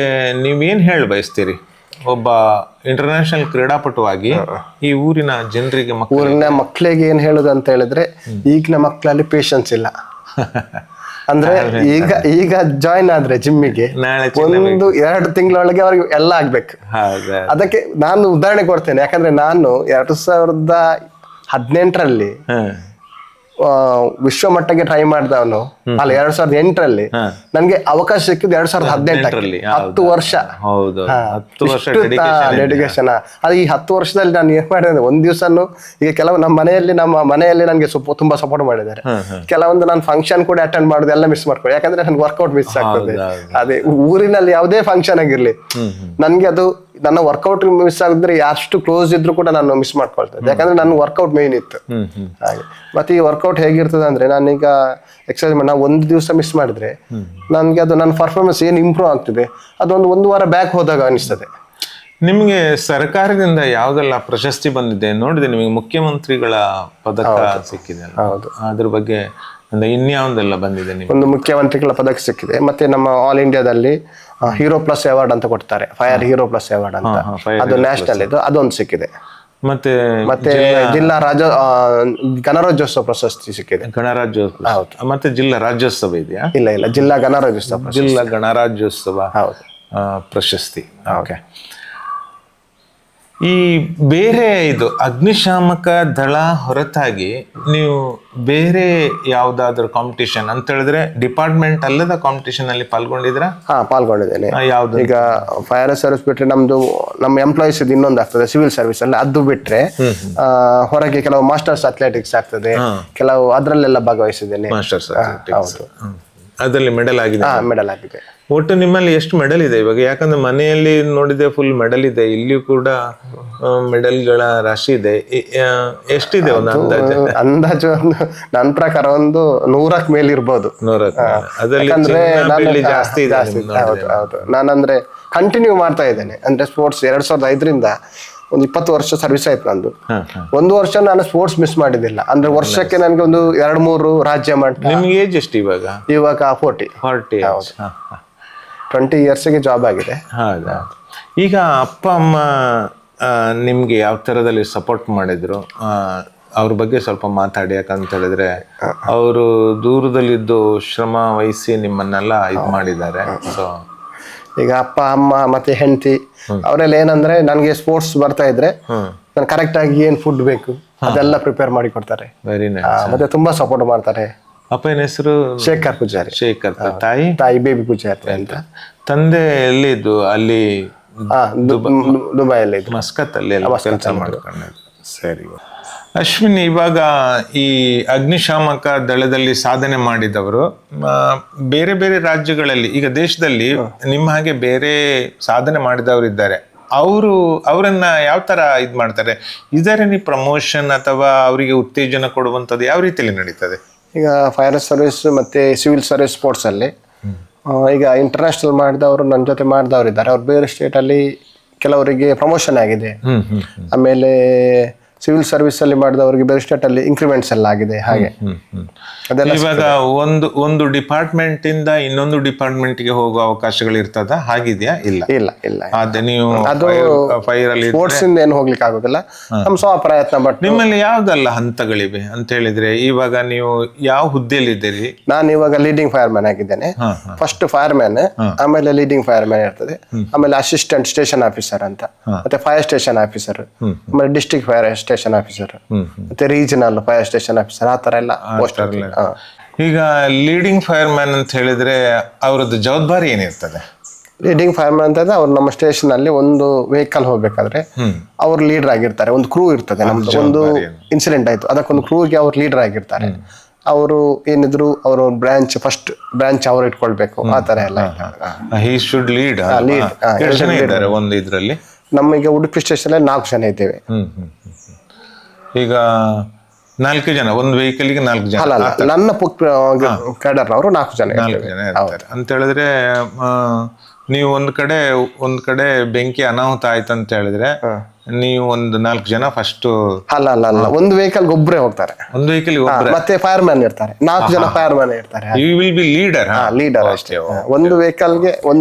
S2: ನೀವೇನ್ ಹೇಳ ಬಯಸ್ತೀರಿ? ಒಬ್ಬ ಇಂಟರ್ನ್ಯಾಷನಲ್ ಕ್ರೀಡಾಪಟುವಾಗಿ ಈ ಊರಿನ ಜನರಿಗೆ,
S3: ಊರಿನ ಮಕ್ಕಳಿಗೆ ಏನ್ ಹೇಳುದು ಅಂತ ಹೇಳಿದ್ರೆ, ಈಗಿನ ಮಕ್ಕಳಲ್ಲಿ ಪೇಶನ್ಸ್ ಇಲ್ಲ. ಅಂದ್ರೆ ಈಗ ಜಾಯಿನ್ ಆದ್ರೆ ಜಿಮ್ಮಿಗೆ 1-2 ತಿಂಗಳೊಳಗೆ ಅವ್ರಿಗೆ ಎಲ್ಲ ಆಗ್ಬೇಕು. ಅದಕ್ಕೆ ನಾನು ಉದಾಹರಣೆ ಕೊಡ್ತೇನೆ. ಯಾಕಂದ್ರೆ ನಾನು 2018ರಲ್ಲಿ ವಿಶ್ವ ಮಟ್ಟಕ್ಕೆ ಟ್ರೈ ಮಾಡಿದವನು ಅಲ್ಲ, 2008ರಲ್ಲಿ ನನ್ಗೆ ಅವಕಾಶ ಸಿಕ್ಕಿದ್ದು 2018ರಲ್ಲಿ. 10 ವರ್ಷ ಡೆಡಿಕೇಶನ್. ಅದು ಈ 10 ವರ್ಷದಲ್ಲಿ ನಾನು ಏನ್ ಮಾಡಿದೆ, ಒಂದ್ ದಿವ್ಸನು ಈಗ ಕೆಲವು ನಮ್ಮ ಮನೆಯಲ್ಲಿ ನನ್ಗೆ ತುಂಬಾ ಸಪೋರ್ಟ್ ಮಾಡಿದ್ದಾರೆ. ಕೆಲವೊಂದು ನಾನು ಫಂಕ್ಷನ್ ಕೂಡ ಅಟೆಂಡ್ ಮಾಡೋದು ಎಲ್ಲ ಮಿಸ್ ಮಾಡ್ಕೊಳ್ಳಿ, ಯಾಕಂದ್ರೆ ನನ್ಗೆ ವರ್ಕೌಟ್ ಮಿಸ್ ಆಗ್ತದೆ. ಅದೇ ಊರಿನಲ್ಲಿ ಯಾವುದೇ ಫಂಕ್ಷನ್ ಆಗಿರ್ಲಿ ನನ್ಗೆ ಅದು ನನ್ನ ವರ್ಕೌಟ್ ಮಿಸ್ ಆಗಿದ್ರೆ ಎಷ್ಟು ಕ್ಲೋಸ್ ಇದ್ರು ಕೂಡ ನಾನು ಮಿಸ್ ಮಾಡ್ಕೊಳ್ತೇನೆ. ಯಾಕಂದ್ರೆ ನನ್ನ ವರ್ಕೌಟ್ ಮೇನ್ ಇತ್ತು ಹಾಗೆ. ಮತ್ತೆ ಈ ವರ್ಕೌಟ್ ಹೇಗಿರ್ತದೆ ಅಂದ್ರೆ, ನಾನೀಗ ಎಕ್ಸರ್ಸೈಸ್ ಮಾಡಿ ಒಂದು ದಿವಸ ಮಿಸ್ ಮಾಡಿದ್ರೆ ನನ್ಗೆ ಅದು ನನ್ನ ಪರ್ಫಾರ್ಮೆನ್ಸ್ ಏನು ಇಂಪ್ರೂವ್ ಆಗ್ತದೆ ಅದೊಂದು 1 ವಾರ ಬ್ಯಾಕ್ ಹೋದಾಗ ಅನಿಸ್ತದೆ.
S2: ನಿಮ್ಗೆ ಸರ್ಕಾರದಿಂದ ಯಾವ್ದೆಲ್ಲ ಪ್ರಶಸ್ತಿ ಬಂದಿದೆ ನೋಡಿದೆ? ನಿಮಗೆ ಮುಖ್ಯಮಂತ್ರಿಗಳ ಪದಕ ಸಿಕ್ಕಿದೆ.
S3: ಹೌದು,
S2: ಅದ್ರ ಬಗ್ಗೆ ಇನ್ಯಾವುದೆಲ್ಲ ಬಂದಿದೆ?
S3: ಒಂದು ಮುಖ್ಯಮಂತ್ರಿಗಳ ಪದಕ ಸಿಕ್ಕಿದೆ. ಮತ್ತೆ ನಮ್ಮ ಆಲ್ ಇಂಡಿಯಾದಲ್ಲಿ ಹೀರೋ ಪ್ಲಸ್ ಅವಾರ್ಡ್ ಅಂತ ಕೊಡ್ತಾರೆ, ಫೈರ್ ಹೀರೋ ಪ್ಲಸ್ ಅವಾರ್ಡ್ ಅಂತ, ಅದು ನ್ಯಾಷನಲ್ ಇದು, ಅದೊಂದು ಸಿಕ್ಕಿದೆ.
S2: ಮತ್ತೆ
S3: ಮತ್ತೆ ಜಿಲ್ಲಾ ಗಣರಾಜ್ಯೋತ್ಸವ ಪ್ರಶಸ್ತಿ ಸಿಕ್ಕಿದೆ.
S2: ಗಣರಾಜ್ಯೋತ್ಸವ ಮತ್ತೆ ಜಿಲ್ಲಾ ರಾಜ್ಯೋತ್ಸವ ಇದೆಯಾ?
S3: ಇಲ್ಲ ಜಿಲ್ಲಾ ಗಣರಾಜ್ಯೋತ್ಸವ
S2: ಜಿಲ್ಲಾ ಗಣರಾಜ್ಯೋತ್ಸವ
S3: ಹೌದು
S2: ಪ್ರಶಸ್ತಿ. ಓಕೆ. ಈ ಬೇರೆ ಇದು ಅಗ್ನಿಶಾಮಕ ದಳ ಹೊರತಾಗಿ ನೀವು ಬೇರೆ ಯಾವ್ದಾದ್ರು ಕಾಂಪಿಟಿಷನ್ ಅಂತ ಹೇಳಿದ್ರೆ ಡಿಪಾರ್ಟ್ಮೆಂಟ್ ಅಲ್ಲದ ಕಾಂಪಿಟಿಷನ್ ಅಲ್ಲಿ ಪಾಲ್ಗೊಂಡಿದ್ರಾ?
S3: ಪಾಲ್ಗೊಂಡಿದ್ದೇನೆ.
S2: ಯಾವ್ದು?
S3: ಈಗ ಫೈರ್ ಸರ್ವಿಸ್ ಬಿಟ್ರೆ ನಮ್ಮ ಎಂಪ್ಲಾಯೀಸ್ ಇನ್ನೊಂದು ಆಗ್ತದೆ ಸಿವಿಲ್ ಸರ್ವಿಸ್ ಅಲ್ಲಿ. ಅದು ಬಿಟ್ರೆ ಹೊರಗೆ ಕೆಲವು ಮಾಸ್ಟರ್ಸ್ ಅಥ್ಲೆಟಿಕ್ಸ್ ಆಗ್ತದೆ, ಕೆಲವು ಅದ್ರಲ್ಲೆಲ್ಲ ಭಾಗವಹಿಸಿದ್ದೇನೆ.
S2: ಮಾಸ್ಟರ್ಸ್ ಅಥ್ಲೆಟಿಕ್ಸ್ ಅದರಲ್ಲಿ ಮೆಡಲ್ ಆಗಿದೆ?
S3: ಮೆಡಲ್ ಆಗಿದೆ.
S2: ಒಟ್ಟು ನಿಮ್ಮಲ್ಲಿ ಎಷ್ಟು ಮೆಡಲ್ ಇದೆ ಇವಾಗ? ಯಾಕಂದ್ರೆ ಮನೆಯಲ್ಲಿ ನೋಡಿದೆ ಫುಲ್ ಮೆಡಲ್ ಇದೆ, ಇಲ್ಲಿಯೂ ಕೂಡ ಮೆಡಲ್ಗಳ ರಾಶಿ ಇದೆ. ಎಷ್ಟಿದೆ ಒಂದು
S3: ಅಂದಾಜು ನನ್ನ ಪ್ರಕಾರ ಒಂದು 100ಕ್ಕೆ ಮೇಲೆ ಇರ್ಬೋದು.
S2: 100ಕ್ಕೆ ಅದರಲ್ಲಿ ಜಾಸ್ತಿ ಇದೆ.
S3: ಹೌದು. ನಾನಂದ್ರೆ ಕಂಟಿನ್ಯೂ ಮಾಡ್ತಾ ಇದ್ದೇನೆ. ಅಂದ್ರೆ ಸ್ಪೋರ್ಟ್ಸ್ 2005ರಿಂದ ಒಂದು 20 ವರ್ಷ ಸರ್ವಿಸ್ ಆಯ್ತು ನಂದು. ಒಂದು ವರ್ಷ ನಾನು ಸ್ಪೋರ್ಟ್ಸ್ ಮಿಸ್ ಮಾಡಿದ್ದಿಲ್ಲ. ಅಂದ್ರೆ ವರ್ಷಕ್ಕೆ ನನಗೆ ಒಂದು 2-3 ರಾಜ್ಯ ಮಟ್ಟ.
S2: ನಿಮ್ಗೆ ಏಜ್ ಎಷ್ಟು ಇವಾಗ?
S3: 40. 20 ಇಯರ್ಸ್ಗೆ ಜಾಬ್ ಆಗಿದೆ.
S2: ಹೌದಾ? ಈಗ ಅಪ್ಪ ಅಮ್ಮ ನಿಮ್ಗೆ ಯಾವ ಥರದಲ್ಲಿ ಸಪೋರ್ಟ್ ಮಾಡಿದ್ರು? ಅವ್ರ ಬಗ್ಗೆ ಸ್ವಲ್ಪ ಮಾತಾಡಿ. ಯಾಕಂತ ಹೇಳಿದ್ರೆ ಅವರು ದೂರದಲ್ಲಿದ್ದು ಶ್ರಮ ವಹಿಸಿ ನಿಮ್ಮನ್ನೆಲ್ಲ ಇದು ಮಾಡಿದ್ದಾರೆ. ಸೊ
S3: ಈಗ ಅಪ್ಪ ಅಮ್ಮ ಮತ್ತೆ ಹೆಂಡತಿ ಅವರೆಲ್ಲ ಏನಂದ್ರೆ ನನಗೆ ಸ್ಪೋರ್ಟ್ಸ್ ಬರ್ತಾ ಇದ್ರೆ ನಾನು ಕರೆಕ್ಟ್ ಆಗಿ ಏನ್ ಫುಡ್ ಬೇಕು ಅದೆಲ್ಲ ಪ್ರಿಪೇರ್ ಮಾಡಿ ಕೊಡ್ತಾರೆ.
S2: Very nice.
S3: ಮತ್ತೆ ತುಂಬಾ ಸಪೋರ್ಟ್ ಮಾಡ್ತಾರೆ.
S2: ಅಪ್ಪನ ಹೆಸರು
S3: ಶೇಖರ್ ಪೂಜಾರಿ. ತಾಯಿ ಬೇಬಿ ಪೂಜಾರಿ ಅಂತ.
S2: ತಂದೆ ಎಲ್ಲಿದ್ದು? ಅಲ್ಲಿ
S3: ದುಬೈಯಲ್ಲಿ ಇದ್ದು,
S2: ಮಸ್ಕತ್ ಅಲ್ಲಿ ಕೆಲಸ ಮಾಡ್ಕೊಂಡು. ಸರಿ ಅಶ್ವಿನ್, ಇವಾಗ ಈ ಅಗ್ನಿಶಾಮಕ ದಳದಲ್ಲಿ ಸಾಧನೆ ಮಾಡಿದವರು ಬೇರೆ ಬೇರೆ ರಾಜ್ಯಗಳಲ್ಲಿ, ಈಗ ದೇಶದಲ್ಲಿ ನಿಮ್ಮ ಹಾಗೆ ಬೇರೆ ಸಾಧನೆ ಮಾಡಿದವರು ಇದ್ದಾರೆ. ಅವರನ್ನ ಯಾವ ತರ ಇದು ಮಾಡ್ತಾರೆ? ಇದರ ಪ್ರಮೋಷನ್ ಅಥವಾ ಅವರಿಗೆ ಉತ್ತೇಜನ ಕೊಡುವಂಥದ್ದು ಯಾವ ರೀತಿಯಲ್ಲಿ ನಡೀತದೆ?
S3: ಈಗ ಫೈರ್ ಸರ್ವಿಸ್ ಮತ್ತೆ ಸಿವಿಲ್ ಸರ್ವಿಸ್ ಸ್ಪೋರ್ಟ್ಸ್ ಅಲ್ಲಿ ಈಗ ಇಂಟರ್ನ್ಯಾಷನಲ್ ಮಾಡಿದವರು ನನ್ನ ಜೊತೆ ಮಾಡಿದವರು ಇದ್ದಾರೆ. ಅವ್ರು ಬೇರೆ ಸ್ಟೇಟ್ ಅಲ್ಲಿ ಕೆಲವರಿಗೆ ಪ್ರಮೋಷನ್ ಆಗಿದೆ. ಆಮೇಲೆ ಸಿವಿಲ್ ಸರ್ವಿಸ್ ಅಲ್ಲಿ ಮಾಡಿದವರಿಗೆ ಬೇರೆ ಸ್ಟೇಟ್ ಅಲ್ಲಿ ಇನ್ಕ್ರಿಮೆಂಟ್ಸ್ ಎಲ್ಲ ಆಗಿದೆ. ಹಾಗೆ
S2: ಇವಾಗ ಒಂದು ಡಿಪಾರ್ಟ್ಮೆಂಟ್ ಇಂದ ಇನ್ನೊಂದು ಡಿಪಾರ್ಟ್ಮೆಂಟ್ ಗೆ ಹೋಗುವ ಅವಕಾಶಗಳು ಇರ್ತದ? ಹಾಗಿದೆಯಾ?
S3: ಇಲ್ಲ.
S2: ಅದೇ ನೀವು
S3: ಅದು ಫೈರ್ ಅಲ್ಲಿ ಸ್ಪೋರ್ಟ್ಸ್ ಇಂದ ಏನು ಹೋಗ್ಲಿಕ್ಕೆ ಆಗುದಿಲ್ಲ. ನಮ್ಮ ಸ್ವ ಪ್ರಯತ್ನ. ಬಟ್
S2: ನಿಮ್ಮಲ್ಲಿ ಯಾವ್ದೆಲ್ಲ ಹಂತಗಳಿವೆ ಅಂತ ಹೇಳಿದ್ರೆ ಇವಾಗ ನೀವು ಯಾವ ಹುದ್ದೆಯಲ್ಲಿ ಇದ್ದೀರಿ?
S3: ನಾನು ಇವಾಗ ಲೀಡಿಂಗ್ ಫೈರ್ ಮ್ಯಾನ್ ಆಗಿದ್ದೇನೆ. ಫಸ್ಟ್ ಫೈರ್ ಮ್ಯಾನ್, ಆಮೇಲೆ ಲೀಡಿಂಗ್ ಫೈರ್ ಮ್ಯಾನ್ ಇರ್ತದೆ, ಆಮೇಲೆ ಅಸಿಸ್ಟೆಂಟ್ ಸ್ಟೇಷನ್ ಆಫೀಸರ್ ಅಂತ, ಮತ್ತೆ ಫೈರ್ ಸ್ಟೇಷನ್ ಆಫೀಸರ್, ಆಮೇಲೆ ಡಿಸ್ಟ್ರಿಕ್ಟ್ ಫೈರ್ ಸ್ಟೇಷನ್ ಆಫೀಸರ್, ಮತ್ತೆ ರೀಜನಲ್ ಫೈರ್ ಸ್ಟೇಷನ್ ಆಫೀಸರ್, ಆ ತರ ಎಲ್ಲ ಪೋಸ್ಟ್.
S2: ಈಗ ಲೀಡಿಂಗ್ ಫೈರ್ ಮ್ಯಾನ್ ಅಂತ ಹೇಳಿದ್ರೆ ಅವರದ್ದು ಜವಾಬ್ದಾರಿ ಏನಿರ್ತದೆ?
S3: ಲೀಡಿಂಗ್ ಫೈರ್ ಮ್ಯಾನ್ ಅಂತಂದ್ರೆ ಅವ್ರು ನಮ್ಮ ಸ್ಟೇಷನ್ ಅಲ್ಲಿ ಒಂದು ವೆಹಿಕಲ್ ಹೋಗ್ಬೇಕಾದ್ರೆ ಅವ್ರು ಲೀಡರ್ ಆಗಿರ್ತಾರೆ. ಒಂದು ಕ್ರೂ ಇರ್ತದೆ. ನಮ್ದು ಒಂದು ಇನ್ಸಿಡೆಂಟ್ ಆಯ್ತು, ಅದಕ್ಕೊಂದು ಕ್ರೂಗೆ ಅವ್ರು ಲೀಡರ್ ಆಗಿರ್ತಾರೆ. ಅವರು ಏನಿದ್ರು ಅವರು ಫಸ್ಟ್ ಬ್ರಾಂಚ್ ಅವ್ರು ಇಟ್ಕೊಳ್ಬೇಕು. ಆ ತರ ಎಲ್ಲ
S2: ಹಿ ಶುಡ್ ಲೀಡ್. ಒಂದು ಇದ್ರಲ್ಲಿ
S3: ನಮಗೆ ಉಡುಪಿ ಸ್ಟೇಷನ್ ಅಲ್ಲಿ 4 ಜನ ಇದ್ದೇವೆ.
S2: ಈಗ 4 ಜನ ಒಂದು ವೆಹಿಕಲ್ಗೆ 4 ಜನ?
S3: ಅಲ್ಲ, ನನ್ನ ಕ್ಯಾಡರ್ ಅವರು 4 ಜನ
S2: ಇರ್ತಾರೆ ಅಂತ ಹೇಳಿದ್ರೆ ನೀವು ಒಂದ್ ಕಡೆ ಬೆಂಕಿ ಅನಾಹುತ ಆಯ್ತು ಅಂತ ಹೇಳಿದ್ರೆ ನೀವು ಒಂದು 4 ಜನ ಫಸ್ಟ್?
S3: ಅಲ್ಲ, ಒಂದು ವೆಹಿಕಲ್ ಒಬ್ಬರೇ ಹೋಗ್ತಾರೆ.
S2: ಒಂದು ವೆಹಿಕಲ್
S3: ಮತ್ತೆ ಫೈರ್ ಮ್ಯಾನ್ ಇರ್ತಾರೆ. 4 ಜನ ಫೈರ್ ಮ್ಯಾನ್ ಇರ್ತಾರೆ.
S2: You will be leader?
S3: Leader ಅಷ್ಟೇ. ಒಂದು ವೆಹಿಕಲ್ಗೆ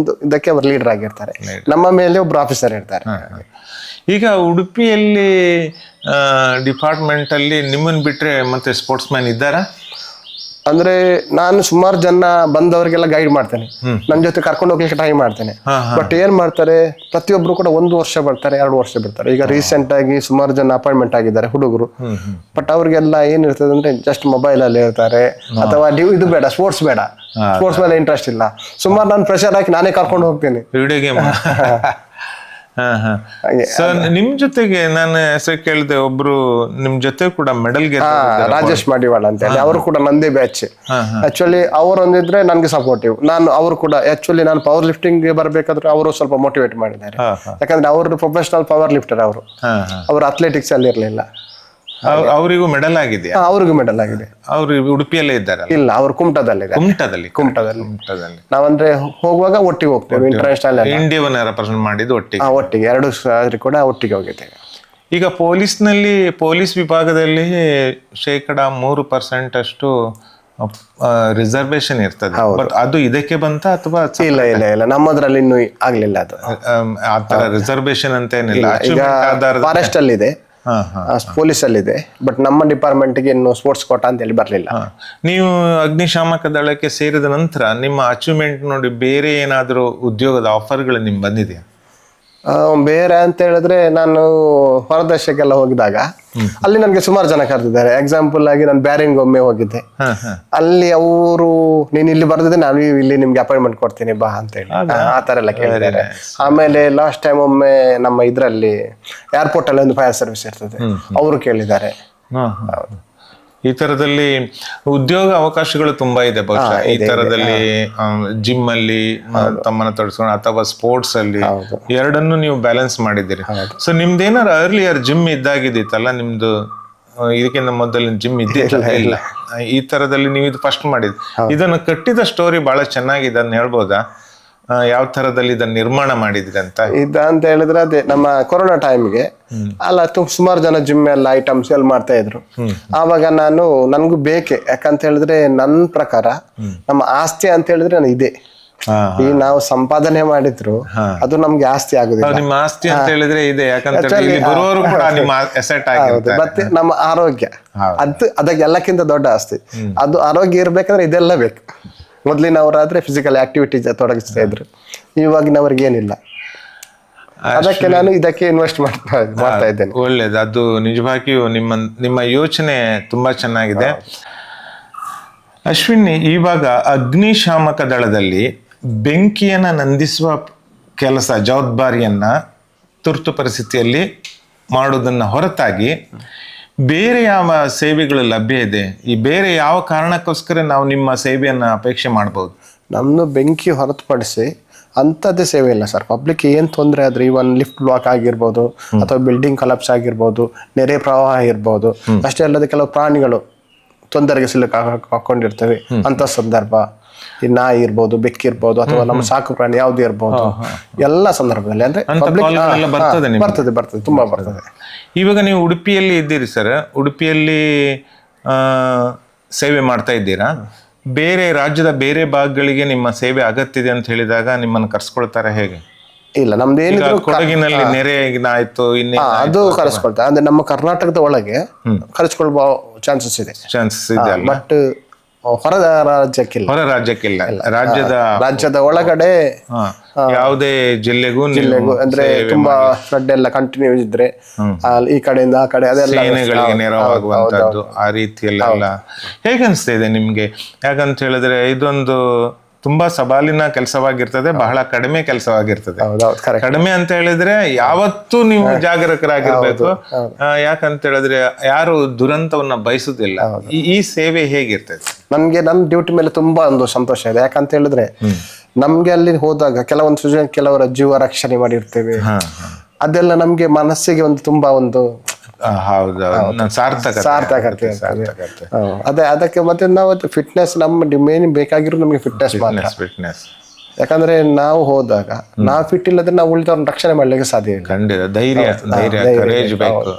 S3: ಇದಕ್ಕೆ ಅವರು ಲೀಡರ್ ಆಗಿರ್ತಾರೆ. ನಮ್ಮ ಮೇಲೆ ಒಬ್ರು ಆಫೀಸರ್ ಇರ್ತಾರೆ.
S2: ಈಗ ಉಡುಪಿಯಲ್ಲಿ ಡಿಪಾರ್ಟ್ಮೆಂಟ್ ಅಲ್ಲಿ ನಿಮ್ಮನ್ನು ಬಿಟ್ರೆ ಮತ್ತೆ ಸ್ಪೋರ್ಟ್ಸ್ ಮ್ಯಾನ್ ಇದ್ದಾರಾ?
S3: ಅಂದ್ರೆ ನಾನು ಸುಮಾರು ಜನ ಬಂದವರಿಗೆಲ್ಲ ಗೈಡ್ ಮಾಡ್ತೇನೆ, ನನ್ನ ಜೊತೆ ಕರ್ಕೊಂಡು ಹೋಗ್ಲಿಕ್ಕೆ ಟ್ರೈ ಮಾಡ್ತೇನೆ. ಬಟ್ ಏನ್ ಮಾಡ್ತಾರೆ, ಪ್ರತಿಯೊಬ್ರು ಕೂಡ 1 ವರ್ಷ ಬರ್ತಾರೆ, 2 ವರ್ಷ ಬರ್ತಾರೆ. ಈಗ ರೀಸೆಂಟ್ ಆಗಿ ಸುಮಾರು ಜನ ಅಪಾಯಿಂಟ್ಮೆಂಟ್ ಆಗಿದ್ದಾರೆ ಹುಡುಗರು. ಬಟ್ ಅವ್ರಿಗೆಲ್ಲ ಏನಿರ್ತದೆ ಅಂದ್ರೆ ಜಸ್ಟ್ ಮೊಬೈಲ್ ಅಲ್ಲಿ ಇರ್ತಾರೆ, ಅಥವಾ ಇದು ಬೇಡ, ಸ್ಪೋರ್ಟ್ಸ್ ಮೇಲೆ ಇಂಟ್ರೆಸ್ಟ್ ಇಲ್ಲ. ಸುಮಾರು ನಾನು ಪ್ರೆಷರ್ ಹಾಕಿ ನಾನೇ ಕರ್ಕೊಂಡು ಹೋಗ್ತೇನೆ.
S2: Video game. ಸೊ ನಿಮ್ ಜೊತೆಗೆ ನಾನು ಹೆಸರು ಕೇಳಿದೆ, ಒಬ್ರು ನಿಮ್ ಜೊತೆ ಕೂಡ ಮೆಡಲ್
S3: ರಾಜೇಶ್ ಮಾಡಿವಾಳ ಅಂತ ಹೇಳಿ, ಅವರು ಕೂಡ ನಂದೇ ಬ್ಯಾಚ್. ಆಕ್ಚುಲಿ ಅವರೊಂದಿದ್ರೆ ನನ್ಗೆ ಸಪೋರ್ಟಿವ್. ಅವರು ಕೂಡ ಆಕ್ಚುಲಿ ನಾನು ಪವರ್ ಲಿಫ್ಟಿಂಗ್ ಗೆ ಬರ್ಬೇಕಾದ್ರೆ ಅವರು ಸ್ವಲ್ಪ ಮೋಟಿವೇಟ್ ಮಾಡಿದ್ದಾರೆ. ಯಾಕಂದ್ರೆ ಅವರು ಪ್ರೊಫೆಷನಲ್ ಪವರ್ ಲಿಫ್ಟರ್. ಅವರು ಅಥ್ಲೆಟಿಕ್ಸ್ ಅಲ್ಲಿ ಇರ್ಲಿಲ್ಲ.
S2: ಅವರಿಗೂ ಮೆಡಲ್ ಆಗಿದೆ?
S3: ಅವ್ರಿಗೂ ಮೆಡಲ್ ಆಗಿದೆ.
S2: ಅವರು ಉಡುಪಿಯಲ್ಲೇ ಇದ್ದಾರೆ?
S3: ಇಲ್ಲ, ಅವರು ಕುಮಟದಲ್ಲಿ. ನಾವಂದ್ರೆ ಹೋಗುವಾಗ ಒಟ್ಟಿಗೆ ಹೋಗ್ತೇವೆ. ಇಂಟರ್ನ್ಯಾಷನಲ್
S2: ಇಂಡಿಯಾವನ್ನ ರೆಪ್ರೆಸೆಂಟ್ ಮಾಡಿದ್ದು
S3: ಒಟ್ಟಿಗೆ 2 ಸಾರಿ ಕೂಡ ಒಟ್ಟಿಗೆ ಹೋಗಿದ್ದೇವೆ.
S2: ಈಗ ಪೊಲೀಸ್ ವಿಭಾಗದಲ್ಲಿ 3% ಅಷ್ಟು ರಿಸರ್ವೇಶನ್ ಇರ್ತದೆ. ಬಟ್ ಅದು ಇದಕ್ಕೆ ಬಂತ ಅಥವಾ?
S3: ಇಲ್ಲ, ನಮ್ಮದ್ರಲ್ಲಿ ಇನ್ನೂ ಆಗ್ಲಿಲ್ಲ ಅದು.
S2: ಆತರ ರಿಸರ್ವೇಶನ್ ಅಂತ ಏನಿಲ್ಲ.
S3: ಫಾರೆಸ್ಟ್ ಅಲ್ಲಿ ಇದೆ, ಪೊಲೀಸಲ್ಲಿದೆ. ಬಟ್ ನಮ್ಮ ಡಿಪಾರ್ಟ್ಮೆಂಟ್ಗೆ ಇನ್ನು ಸ್ಪೋರ್ಟ್ಸ್ ಕೋಟಾ ಅಂತ ಹೇಳಿ ಬರಲಿಲ್ಲ.
S2: ನೀವು ಅಗ್ನಿಶಾಮಕ ದಳಕ್ಕೆ ಸೇರಿದ ನಂತರ ನಿಮ್ಮ ಅಚೀವ್ಮೆಂಟ್ ನೋಡಿ ಬೇರೆ ಏನಾದರೂ ಉದ್ಯೋಗದ ಆಫರ್ಗಳು ನಿಮ್ಗೆ ಬಂದಿದೆಯಾ?
S3: ಬೇರೆ ಅಂತ ಹೇಳಿದ್ರೆ ನಾನು ಹೊರದೇಶಕ್ಕೆಲ್ಲ ಹೋಗಿದಾಗ ಅಲ್ಲಿ ನನಗೆ ಸುಮಾರು ಜನ ಕರೆದಿದ್ದಾರೆ. ಎಕ್ಸಾಂಪಲ್ ಆಗಿ ನಾನು ಬ್ಯಾರಿಂಗ್ ಒಮ್ಮೆ ಹೋಗಿದ್ದೆ. ಅಲ್ಲಿ ಅವರು ನೀನ್ ಇಲ್ಲಿ ಬರ್ದಿದ್ದೆ, ನಾನು ಇಲ್ಲಿ ನಿಮ್ಗೆ ಅಪಾಯಿಂಟ್ಮೆಂಟ್ ಕೊಡ್ತೀನಿ ಬಾ ಅಂತ ಹೇಳಿ ಆ ತರ ಎಲ್ಲ ಕೇಳಿದ್ದಾರೆ. ಆಮೇಲೆ ಲಾಸ್ಟ್ ಟೈಮ್ ಒಮ್ಮೆ ನಮ್ಮ ಇದ್ರಲ್ಲಿ ಏರ್ಪೋರ್ಟ್ ಅಲ್ಲಿ ಒಂದು ಫೈರ್ ಸರ್ವಿಸ್ ಇರ್ತದೆ, ಅವರು ಕೇಳಿದ್ದಾರೆ.
S2: ಈ ತರದಲ್ಲಿ ಉದ್ಯೋಗ ಅವಕಾಶಗಳು ತುಂಬಾ ಇದೆ ಬಹುಶಃ. ಈ ತರದಲ್ಲಿ ಜಿಮ್ ಅಲ್ಲಿ ತಮ್ಮನ್ನ ತೊಡಸ್ಕೊಂಡು ಅಥವಾ ಸ್ಪೋರ್ಟ್ಸ್ ಅಲ್ಲಿ ಎರಡನ್ನು ನೀವು ಬ್ಯಾಲೆನ್ಸ್ ಮಾಡಿದ್ದೀರಿ. ಸೊ ನಿಮ್ದೇನಾರು ಅರ್ಲಿಯರ್ ಜಿಮ್ ಇದ್ದಾಗಿದ್ದಿತ್ತಲ್ಲ ನಿಮ್ದು? ಇದಕ್ಕಿಂತ ಮೊದಲು ಜಿಮ್ ಇಲ್ಲ. ಈ ತರದಲ್ಲಿ ನೀವು ಇದು ಫಸ್ಟ್ ಮಾಡಿದ್ರಿ. ಇದನ್ನು ಕಟ್ಟಿದ ಸ್ಟೋರಿ ಬಹಳ ಚೆನ್ನಾಗಿದೆ, ಅದನ್ನ ಹೇಳ್ಬೋದಾ? ಯಾವ ತರದಲ್ಲಿ ಇದನ್ನ ನಿರ್ಮಾಣ ಮಾಡಿದ್ರಿ ಅಂತ?
S3: ಅಂತ ಹೇಳಿದ್ರೆ ಅದೇ ನಮ್ಮ ಕೊರೋನಾ ಟೈಮ್ಗೆ ಅಲ್ಲ ಸುಮಾರು ಜನ ಜಿಮ್ ಎಲ್ಲ ಐಟಮ್ಸ್ ಎಲ್ಲ ಮಾಡ್ತಾ ಇದ್ರು. ಆವಾಗ ನನ್ಗೂ ಬೇಕೆ, ಯಾಕಂತ ಹೇಳಿದ್ರೆ ನನ್ನ ಪ್ರಕಾರ ನಮ್ಮ ಆಸ್ತಿ ಅಂತ ಹೇಳಿದ್ರೆ ಇದೆ. ಈ ನಾವು ಸಂಪಾದನೆ ಮಾಡಿದ್ರು ಅದು ನಮ್ಗೆ ಆಸ್ತಿ ಆಗುದಿಲ್ಲ.
S2: ನಿಮ್ಮ ಆಸ್ತಿ ಅಂತ ಹೇಳಿದ್ರೆ ಇದೆ, ಯಾಕಂದ್ರೆ
S3: ಮತ್ತೆ ನಮ್ಮ ಆರೋಗ್ಯ ಅದಕ್ಕೆ ಎಲ್ಲಕ್ಕಿಂತ ದೊಡ್ಡ ಆಸ್ತಿ. ಅದು ಆರೋಗ್ಯ ಇರ್ಬೇಕಂದ್ರೆ ಇದೆಲ್ಲ ಬೇಕು. ಮೊದ್ಲಿನವರಾದ್ರೆ ಫಿಸಿಕಲ್ ಆಕ್ಟಿವಿಟೀಸ್ ತೊಡಗಿಸ್ತಾ ಇದ್ರು, ಇವಾಗಿನವ್ರಿಗೆ ಏನಿಲ್ಲ. ಅದಕ್ಕೆ ನಾನು ಇದಕ್ಕೆ ಇನ್ವೆಸ್ಟ್ ಮಾಡ್ತಾ ಇದ್ದೇನೆ.
S2: ಒಳ್ಳೇದು, ಅದು ನಿಜವಾಗಿಯೂ ನಿಮ್ಮ ಯೋಚನೆ ತುಂಬಾ ಚೆನ್ನಾಗಿದೆ. ಅಶ್ವಿನ್, ಇವಾಗ ಅಗ್ನಿಶಾಮಕ ದಳದಲ್ಲಿ ಬೆಂಕಿಯನ್ನ ನಂದಿಸುವ ಕೆಲಸ ಜವಾಬ್ದಾರಿಯನ್ನ ತುರ್ತು ಪರಿಸ್ಥಿತಿಯಲ್ಲಿ ಮಾಡೋದನ್ನ ಹೊರತಾಗಿ ಬೇರೆ ಯಾವ ಸೇವೆಗಳು ಲಭ್ಯ ಇದೆ? ಈ ಬೇರೆ ಯಾವ ಕಾರಣಕ್ಕೋಸ್ಕರ ನಾವು ನಿಮ್ಮ ಸೇವೆಯನ್ನು ಅಪೇಕ್ಷೆ ಮಾಡ್ಬೋದು?
S3: ನಮ್ಮದು ಬೆಂಕಿ ಹೊರತುಪಡಿಸಿ ಅಂಥದ್ದೇ ಸೇವೆ ಇಲ್ಲ ಸರ್. ಪಬ್ಲಿಕ್ ಏನು ತೊಂದರೆ ಆದ್ರೆ ಇವನ್ ಲಿಫ್ಟ್ ಬ್ಲಾಕ್ ಆಗಿರ್ಬೋದು ಅಥವಾ ಬಿಲ್ಡಿಂಗ್ ಕಲಾಪ್ಸ್ ಆಗಿರ್ಬೋದು, ನೆರೆ ಪ್ರವಾಹ ಇರ್ಬೋದು, ಅಷ್ಟೇ ಅಲ್ಲದೆ ಕೆಲವು ಪ್ರಾಣಿಗಳು ತೊಂದರೆಗೆ ಹಾಕೊಂಡಿರ್ತವೆ. ಅಂತ ಸಂದರ್ಭ ಈ ನಾಯಿ ಇರ್ಬೋದು, ಬೆಕ್ಕಿರ್ಬೋದು ಅಥವಾ ನಮ್ಮ ಸಾಕು ಪ್ರಾಣಿ ಯಾವ್ದು ಇರ್ಬೋದು, ಎಲ್ಲ ಸಂದರ್ಭದಲ್ಲಿ ಅಂದ್ರೆ ಬರ್ತದೆ ತುಂಬಾ ಬರ್ತದೆ.
S2: ಇವಾಗ ನೀವು ಉಡುಪಿಯಲ್ಲಿ ಇದ್ದೀರಿ ಸರ್, ಉಡುಪಿಯಲ್ಲಿ ಸೇವೆ ಮಾಡ್ತಾ ಇದ್ದೀರಾ. ಬೇರೆ ರಾಜ್ಯದ ಬೇರೆ ಭಾಗಗಳಿಗೆ ನಿಮ್ಮ ಸೇವೆ ಅಗತ್ಯ ಇದೆ ಅಂತ ಹೇಳಿದಾಗ ನಿಮ್ಮನ್ನು ಕರ್ಸ್ಕೊಳ್ತಾರೆ ಹೇಗೆ?
S3: ಇಲ್ಲ, ನಮ್ದು ಏನಿದ್ರು
S2: ಕೊಡಗಿನಲ್ಲಿ ನೆರೆ ಆಯ್ತು,
S3: ಅದು ಕರೆಸ್ಕೊಳ್ತಾರೆ. ಅಂದ್ರೆ ನಮ್ಮ ಕರ್ನಾಟಕದ ಒಳಗೆ ಕರೆಸ್ಕೊಳ್ಬೋ ಚಾನ್ಸಸ್ ಇದೆ ಬಟ್ ಹೊರ ರಾಜ್ಯಕ್ಕಿಲ್ಲ. ರಾಜ್ಯದ ಒಳಗಡೆ
S2: ಯಾವುದೇ ಜಿಲ್ಲೆಗೂ
S3: ಅಂದ್ರೆ ತುಂಬಾ ಫ್ಲಡ್ ಎಲ್ಲ ಕಂಟಿನ್ಯೂ ಇದ್ರೆ ಈ ಕಡೆಯಿಂದ ಆ ಕಡೆ ಅದೆಲ್ಲ
S2: ನೆರವಾಗುವಂತದ್ದು ಆ ರೀತಿಯಲ್ಲೆಲ್ಲ ಹೇಗನ್ಸ್ತಾ ಇದೆ ನಿಮ್ಗೆ? ಯಾಕಂತ ಹೇಳಿದ್ರೆ ಇದೊಂದು ತುಂಬಾ ಸವಾಲಿನ ಕೆಲಸವಾಗಿರ್ತದೆ, ಬಹಳ ಕಡಿಮೆ ಕೆಲಸವಾಗಿರ್ತದೆ. ಕಡಿಮೆ ಅಂತ ಹೇಳಿದ್ರೆ ಯಾವತ್ತೂ ನೀವು ಜಾಗರೂಕರಾಗಿರ್ಬೇಕು. ಯಾಕಂತ ಹೇಳಿದ್ರೆ ಯಾರು ದುರಂತವನ್ನ ಬಯಸುದಿಲ್ಲ. ಈ ಸೇವೆ ಹೇಗಿರ್ತದೆ?
S3: ನನ್ಗೆ ನನ್ನ ಡ್ಯೂಟಿ ಮೇಲೆ ತುಂಬಾ ಒಂದು ಸಂತೋಷ ಇದೆ. ಯಾಕಂತ ಹೇಳಿದ್ರೆ ನಮ್ಗೆ ಅಲ್ಲಿ ಹೋದಾಗ ಕೆಲವರ ಜೀವ ರಕ್ಷಣೆ ಮಾಡಿರ್ತೇವೆ. ಅದೆಲ್ಲ ನಮ್ಗೆ ಮನಸ್ಸಿಗೆ ಒಂದು ತುಂಬಾ ಒಂದು ಸಾರ್ಥಕತೆ. ಅದೇ ಅದಕ್ಕೆ ಮತ್ತೆ ನಾವು ಫಿಟ್ನೆಸ್ ನಮ್ಮ ಮೇನ್ ಬೇಕಾಗಿರೋ ನಮ್ಗೆ ಫಿಟ್ನೆಸ್. ಯಾಕಂದ್ರೆ ನಾವು ಹೋದಾಗ ನಾವು ಫಿಟ್ ಇಲ್ಲದ್ರೆ ನಾವು ಉಳಿದವ್ರನ್ನ ರಕ್ಷಣೆ ಮಾಡ್ಲಿಕ್ಕೆ ಸಾಧ್ಯ ಇಲ್ಲ.
S2: ಖಂಡಿತ ಧೈರ್ಯ ಬೇಕು.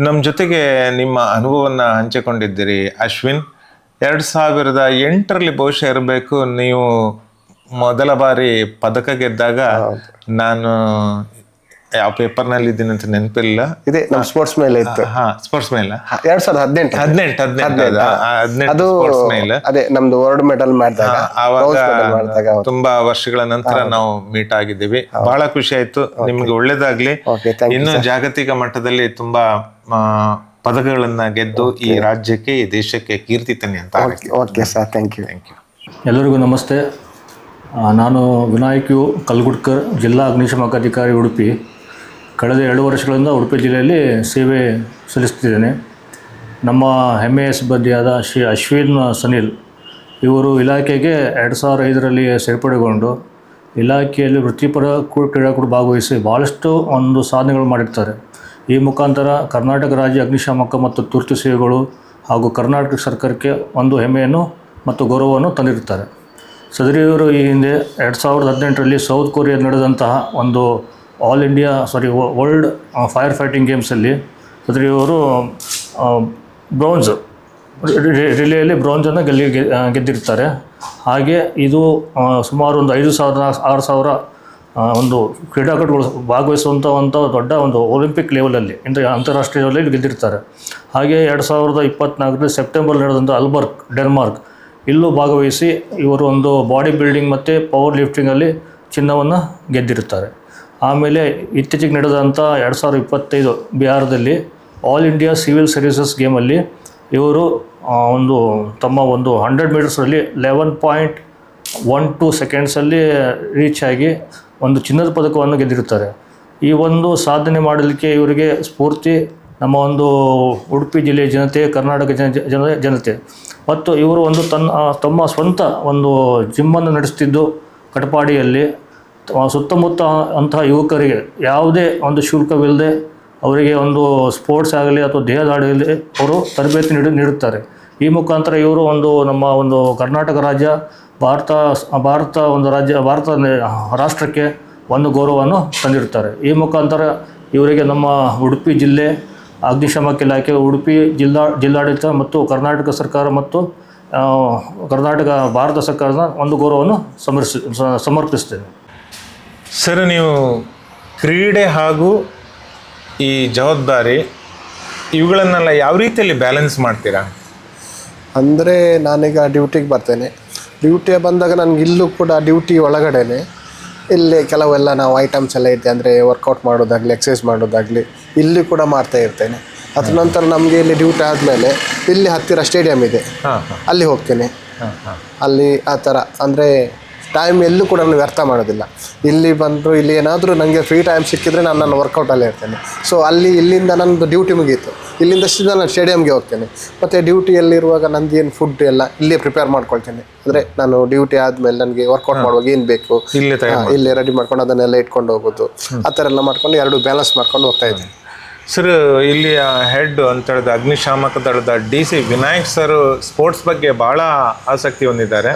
S2: ನಮ್ಮ ಜೊತೆಗೆ ನಿಮ್ಮ ಅನುಭವವನ್ನ ಹಂಚಿಕೊಂಡಿದ್ದೀರಿ ಅಶ್ವಿನ್. 2008ರಲ್ಲಿ ಬಹುಶಃ ಇರಬೇಕು, ನೀವು ಮೊದಲ ಬಾರಿ ಪದಕ ಗೆದ್ದಾಗ ನಾನು ಯಾವ ಪೇಪರ್ ನಲ್ಲಿ ಇದ್ದೀನಿ ಅಂತ ನೆನಪಿಲ್ಲ.
S3: ಇದೆ ನಮ್ಮ ಸ್ಪೋರ್ಟ್ಸ್ ಮೇಲೆ ಇತ್ತು.
S2: ಸ್ಪೋರ್ಟ್ಸ್ ಮೇಲೆ
S3: 2018 ಅದೇ ನಮ್ದು ವರ್ಲ್ಡ್ ಮೆಡಲ್ ಮಾಡಿದಾಗ
S2: ತುಂಬಾ ವರ್ಷಗಳ ನಂತರ ನಾವು ಮೀಟ್ ಆಗಿದ್ದೀವಿ. ಬಹಳ ಖುಷಿ ಆಯ್ತು. ನಿಮ್ಗೆ ಒಳ್ಳೇದಾಗ್ಲಿ. ಇನ್ನು ಜಾಗತಿಕ ಮಟ್ಟದಲ್ಲಿ ತುಂಬಾ ಪದಕಗಳನ್ನ ಗೆದ್ದು ಈ ರಾಜ್ಯಕ್ಕೆ ಈ ದೇಶಕ್ಕೆ ಕೀರ್ತಿ ತನ್ನಿ ಅಂತ.
S3: Okay sir, thank you.
S4: ಎಲ್ಲರಿಗೂ ನಮಸ್ತೆ. ನಾನು ವಿನಾಯಕ್ ಯು ಕಲ್ಗುಡ್ಕರ್, ಜಿಲ್ಲಾ ಅಗ್ನಿಶಾಮಕ ಅಧಿಕಾರಿ ಉಡುಪಿ. ಕಳೆದ 2 ವರ್ಷಗಳಿಂದ ಉಡುಪಿ ಜಿಲ್ಲೆಯಲ್ಲಿ ಸೇವೆ ಸಲ್ಲಿಸುತ್ತಿದ್ದೇನೆ. ನಮ್ಮ ಹೆಮ್ಮೆಯ ಸಿಬ್ಬಂದಿಯಾದ ಶ್ರೀ ಅಶ್ವಿನ್ ಸನಿಲ್ ಇವರು ಇಲಾಖೆಗೆ 2005ರಲ್ಲಿ ಸೇರ್ಪಡೆಗೊಂಡು ಇಲಾಖೆಯಲ್ಲಿ ವೃತ್ತಿಪರ ಕ್ರೀಡಾಕೂಟ ಭಾಗವಹಿಸಿ ಭಾಳಷ್ಟು ಒಂದು ಸಾಧನೆಗಳು ಮಾಡಿರ್ತಾರೆ. ಈ ಮುಖಾಂತರ ಕರ್ನಾಟಕ ರಾಜ್ಯ ಅಗ್ನಿಶಾಮಕ ಮತ್ತು ತುರ್ತು ಸೇವೆಗಳು ಹಾಗೂ ಕರ್ನಾಟಕ ಸರ್ಕಾರಕ್ಕೆ ಒಂದು ಹೆಮ್ಮೆಯನ್ನು ಮತ್ತು ಗೌರವವನ್ನು ತಂದಿರುತ್ತಾರೆ. ಸದರಿಯವರು ಈ ಹಿಂದೆ 2018ರಲ್ಲಿ ಸೌತ್ ಕೊರಿಯಾ ನಡೆದಂತಹ ಒಂದು ವರ್ಲ್ಡ್ ಫೈರ್ ಫೈಟಿಂಗ್ ಗೇಮ್ಸಲ್ಲಿ ಸದರಿಯವರು ಬ್ರೌನ್ಸ್ ರಿಲೇಯಲ್ಲಿ ಬ್ರೌನ್ಸನ್ನು ಗೆದ್ದಿರ್ತಾರೆ. ಹಾಗೆ ಇದು ಸುಮಾರು ಒಂದು 5,000-6,000 ಒಂದು ಕ್ರೀಡಾಪಟುಗಳು ಭಾಗವಹಿಸುವಂಥ ದೊಡ್ಡ ಒಂದು ಒಲಿಂಪಿಕ್ ಲೆವೆಲಲ್ಲಿ ಅಂದರೆ ಅಂತಾರಾಷ್ಟ್ರೀಯ ಲೆವೆಲಲ್ಲಿ ಗೆದ್ದಿರ್ತಾರೆ. ಹಾಗೆ 2024 ಸೆಪ್ಟೆಂಬರ್ ನಡೆದಂಥ ಅಲ್ಬರ್ಗ್ ಡೆನ್ಮಾರ್ಕ್ ಇಲ್ಲೂ ಭಾಗವಹಿಸಿ ಇವರು ಒಂದು ಬಾಡಿ ಬಿಲ್ಡಿಂಗ್ ಮತ್ತು ಪವರ್ ಲಿಫ್ಟಿಂಗಲ್ಲಿ ಚಿನ್ನವನ್ನು ಗೆದ್ದಿರುತ್ತಾರೆ. ಆಮೇಲೆ ಇತ್ತೀಚೆಗೆ ನಡೆದಂಥ 2025 ಬಿಹಾರದಲ್ಲಿ ಆಲ್ ಇಂಡಿಯಾ ಸಿವಿಲ್ ಸರ್ವೀಸಸ್ ಗೇಮಲ್ಲಿ ಇವರು ತಮ್ಮ 100 ಮೀಟರ್ಸಲ್ಲಿ 11.12 ಸೆಕೆಂಡ್ಸಲ್ಲಿ ರೀಚ್ ಆಗಿ ಒಂದು ಚಿನ್ನದ ಪದಕವನ್ನು ಗೆದ್ದಿರುತ್ತಾರೆ. ಈ ಒಂದು ಸಾಧನೆ ಮಾಡಲಿಕ್ಕೆ ಇವರಿಗೆ ಸ್ಫೂರ್ತಿ ನಮ್ಮ ಉಡುಪಿ ಜಿಲ್ಲೆಯ ಜನತೆ, ಕರ್ನಾಟಕ ಜನತೆ ಮತ್ತು ಇವರು ತಮ್ಮ ಸ್ವಂತ ಜಿಮ್ಮನ್ನು ನಡೆಸುತ್ತಿದ್ದು ಕಟಪಾಡಿಯಲ್ಲಿ ಸುತ್ತಮುತ್ತ ಅಂತಹ ಯುವಕರಿಗೆ ಯಾವುದೇ ಶುಲ್ಕವಿಲ್ಲದೆ ಅವರಿಗೆ ಸ್ಪೋರ್ಟ್ಸ್ ಆಗಲಿ ಅಥವಾ ದೇಹದಾಡಲಿ ಅವರು ತರಬೇತಿ ನೀಡುತ್ತಾರೆ. ಈ ಮುಖಾಂತರ ಇವರು ನಮ್ಮ ಕರ್ನಾಟಕ ರಾಜ್ಯ ಭಾರತ ರಾಷ್ಟ್ರಕ್ಕೆ ಗೌರವವನ್ನು ತಂದಿರುತ್ತಾರೆ. ಈ ಮುಖಾಂತರ ಇವರಿಗೆ ನಮ್ಮ ಉಡುಪಿ ಜಿಲ್ಲೆ ಅಗ್ನಿಶಾಮಕ ಇಲಾಖೆ, ಉಡುಪಿ ಜಿಲ್ಲಾಡಳಿತ ಮತ್ತು ಕರ್ನಾಟಕ ಸರ್ಕಾರ ಮತ್ತು ಭಾರತ ಸರ್ಕಾರದ ಗೌರವವನ್ನು ಸಮರ್ಪಿಸ್ತೇನೆ.
S2: ಸರ್, ನೀವು ಕ್ರೀಡೆ ಹಾಗೂ ಈ ಜವಾಬ್ದಾರಿ ಇವುಗಳನ್ನೆಲ್ಲ ಯಾವ ರೀತಿಯಲ್ಲಿ ಬ್ಯಾಲೆನ್ಸ್ ಮಾಡ್ತೀರಾ?
S3: ಅಂದರೆ ನಾನೀಗ ಡ್ಯೂಟಿಗೆ ಬರ್ತೇನೆ. ಡ್ಯೂಟಿಗೆ ಬಂದಾಗ ನನಗೆ ಇಲ್ಲೂ ಕೂಡ ಡ್ಯೂಟಿ ಒಳಗಡೆನೆ ಇಲ್ಲಿ ಕೆಲವೆಲ್ಲ ನಾವು ಐಟಮ್ಸ್ ಎಲ್ಲ ಇದೆ, ಅಂದರೆ ವರ್ಕೌಟ್ ಮಾಡೋದಾಗಲಿ ಎಕ್ಸಸೈಸ್ ಮಾಡೋದಾಗಲಿ ಇಲ್ಲಿ ಕೂಡ ಮಾಡ್ತಾ ಇರ್ತೇನೆ. ಅದ್ರ ನಂತರ ನಮಗೆ ಇಲ್ಲಿ ಡ್ಯೂಟಿ ಆದಮೇಲೆ ಇಲ್ಲಿ ಹತ್ತಿರ ಸ್ಟೇಡಿಯಂ ಇದೆ, ಅಲ್ಲಿ ಹೋಗ್ತೇನೆ. ಅಲ್ಲಿ ಆ ಥರ ಅಂದರೆ ಟೈಮ್ ಎಲ್ಲೂ ಕೂಡ ನಾನು ವ್ಯರ್ಥ ಮಾಡೋದಿಲ್ಲ. ಇಲ್ಲಿ ಬಂದರು ಇಲ್ಲಿ ಏನಾದರೂ ನನಗೆ ಫ್ರೀ ಟೈಮ್ ಸಿಕ್ಕಿದರೆ ನಾನು ವರ್ಕೌಟಲ್ಲೇ ಇರ್ತೇನೆ. ಸೊ ಇಲ್ಲಿಂದ ನನ್ನದು ಡ್ಯೂಟಿ ಮುಗೀತು, ಇಲ್ಲಿಂದ ಸೀದಾ ನಾನು ಸ್ಟೇಡಿಯಮ್ಗೆ ಹೋಗ್ತೇನೆ. ಮತ್ತು ಡ್ಯೂಟಿಯಲ್ಲಿರುವಾಗ ನಂದು ಏನು ಫುಡ್ ಎಲ್ಲ ಇಲ್ಲೇ ಪ್ರಿಪೇರ್ ಮಾಡ್ಕೊಳ್ತೇನೆ. ಅಂದರೆ ನಾನು ಡ್ಯೂಟಿ ಆದಮೇಲೆ ನನಗೆ ವರ್ಕೌಟ್ ಮಾಡುವಾಗ ಏನು ಬೇಕು ಇಲ್ಲೇ ರೆಡಿ ಮಾಡ್ಕೊಂಡು ಅದನ್ನೆಲ್ಲ ಇಟ್ಕೊಂಡು ಹೋಗೋದು, ಆ ಥರ ಎಲ್ಲ ಮಾಡ್ಕೊಂಡು ಎರಡು ಬ್ಯಾಲೆನ್ಸ್ ಮಾಡ್ಕೊಂಡು ಹೋಗ್ತಾ ಇದ್ದೀನಿ.
S2: ಸರ್, ಇಲ್ಲಿಯ ಹೆಡ್ ಅಂತ ಹೇಳಿದ ಅಗ್ನಿಶಾಮಕ ದಳದ DC ವಿನಾಯಕ್ ಸರ್ ಸ್ಪೋರ್ಟ್ಸ್ ಬಗ್ಗೆ ಭಾಳ ಆಸಕ್ತಿ ಹೊಂದಿದ್ದಾರೆ.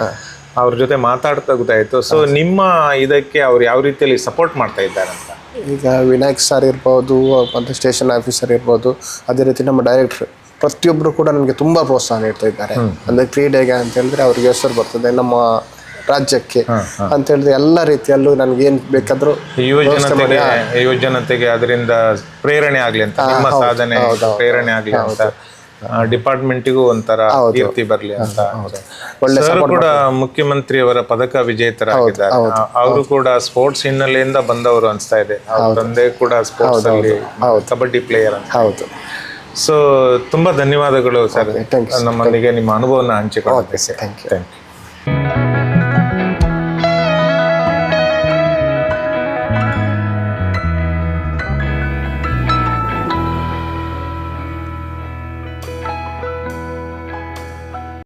S2: ಅವ್ರ ಜೊತೆ ಮಾತಾಡ್ತಾ ಗೊತ್ತಾಯಿತು. ಸೊ ನಿಮ್ಮ ಇದಕ್ಕೆ ಅವ್ರು ಯಾವ ರೀತಿಯಲ್ಲಿ ಸಪೋರ್ಟ್ ಮಾಡ್ತಾ ಇದ್ದಾರೆ ಅಂತ?
S3: ಈಗ ವಿನಾಯಕ್ ಸರ್ ಇರ್ಬೋದು ಮತ್ತು ಸ್ಟೇಷನ್ ಆಫೀಸರ್ ಇರ್ಬೋದು, ಅದೇ ರೀತಿ ನಮ್ಮ ಡೈರೆಕ್ಟ್ರ್ ಪ್ರತಿಯೊಬ್ಬರು ಕೂಡ ನನಗೆ ತುಂಬ ಪ್ರೋತ್ಸಾಹ ನೀಡ್ತಾ ಇದ್ದಾರೆ. ಅಂದರೆ ಕ್ರೀಡೆಗೆ ಅಂತ ಹೇಳಿದ್ರೆ ಅವ್ರಿಗೆ ಹೆಸರು ಬರ್ತದೆ, ನಮ್ಮ ರಾಜ್ಯಕ್ಕೆ ಅಂತ ಹೇಳಿದ್ರೆ ಎಲ್ಲ ರೀತಿಯಲ್ಲೂ ನನಗೇನು ಬೇಕಾದರೂ
S2: ಯುವ ಜನತೆಗೆ ಅದರಿಂದ ಪ್ರೇರಣೆ ಆಗಲಿ ಅಂತ, ನಿಮ್ಮ ಸಾಧನೆ ಪ್ರೇರಣೆ ಆಗಲಿ ಅಂತ ಡಿಪಾರ್ಟ್ಮೆಂಟಿಗೂ ಒಂಥರ ಕೀರ್ತಿ ಬರಲಿ ಅಂತ. ಸರ್ ಕೂಡ ಮುಖ್ಯಮಂತ್ರಿಯವರ ಪದಕ ವಿಜೇತರಾಗಿದ್ದಾರೆ. ಅವರು ಕೂಡ ಸ್ಪೋರ್ಟ್ಸ್ ಹಿನ್ನೆಲೆಯಿಂದ ಬಂದವರು ಅನಿಸ್ತಾ ಇದೆ. ಅವ್ರ ತಂದೆ ಕೂಡ ಸ್ಪೋರ್ಟ್ಸ್ ಅಲ್ಲಿ ಕಬಡ್ಡಿ ಪ್ಲೇಯರ್ ಅಂತ.
S3: ಹೌದು.
S2: ಸೊ ತುಂಬಾ ಧನ್ಯವಾದಗಳು ಸರ್, ನಮ್ಮೊಂದಿಗೆ ನಿಮ್ಮ ಅನುಭವನ ಹಂಚಿಕೊಳ್ಳೋದಕ್ಕೆ.
S3: Thank you.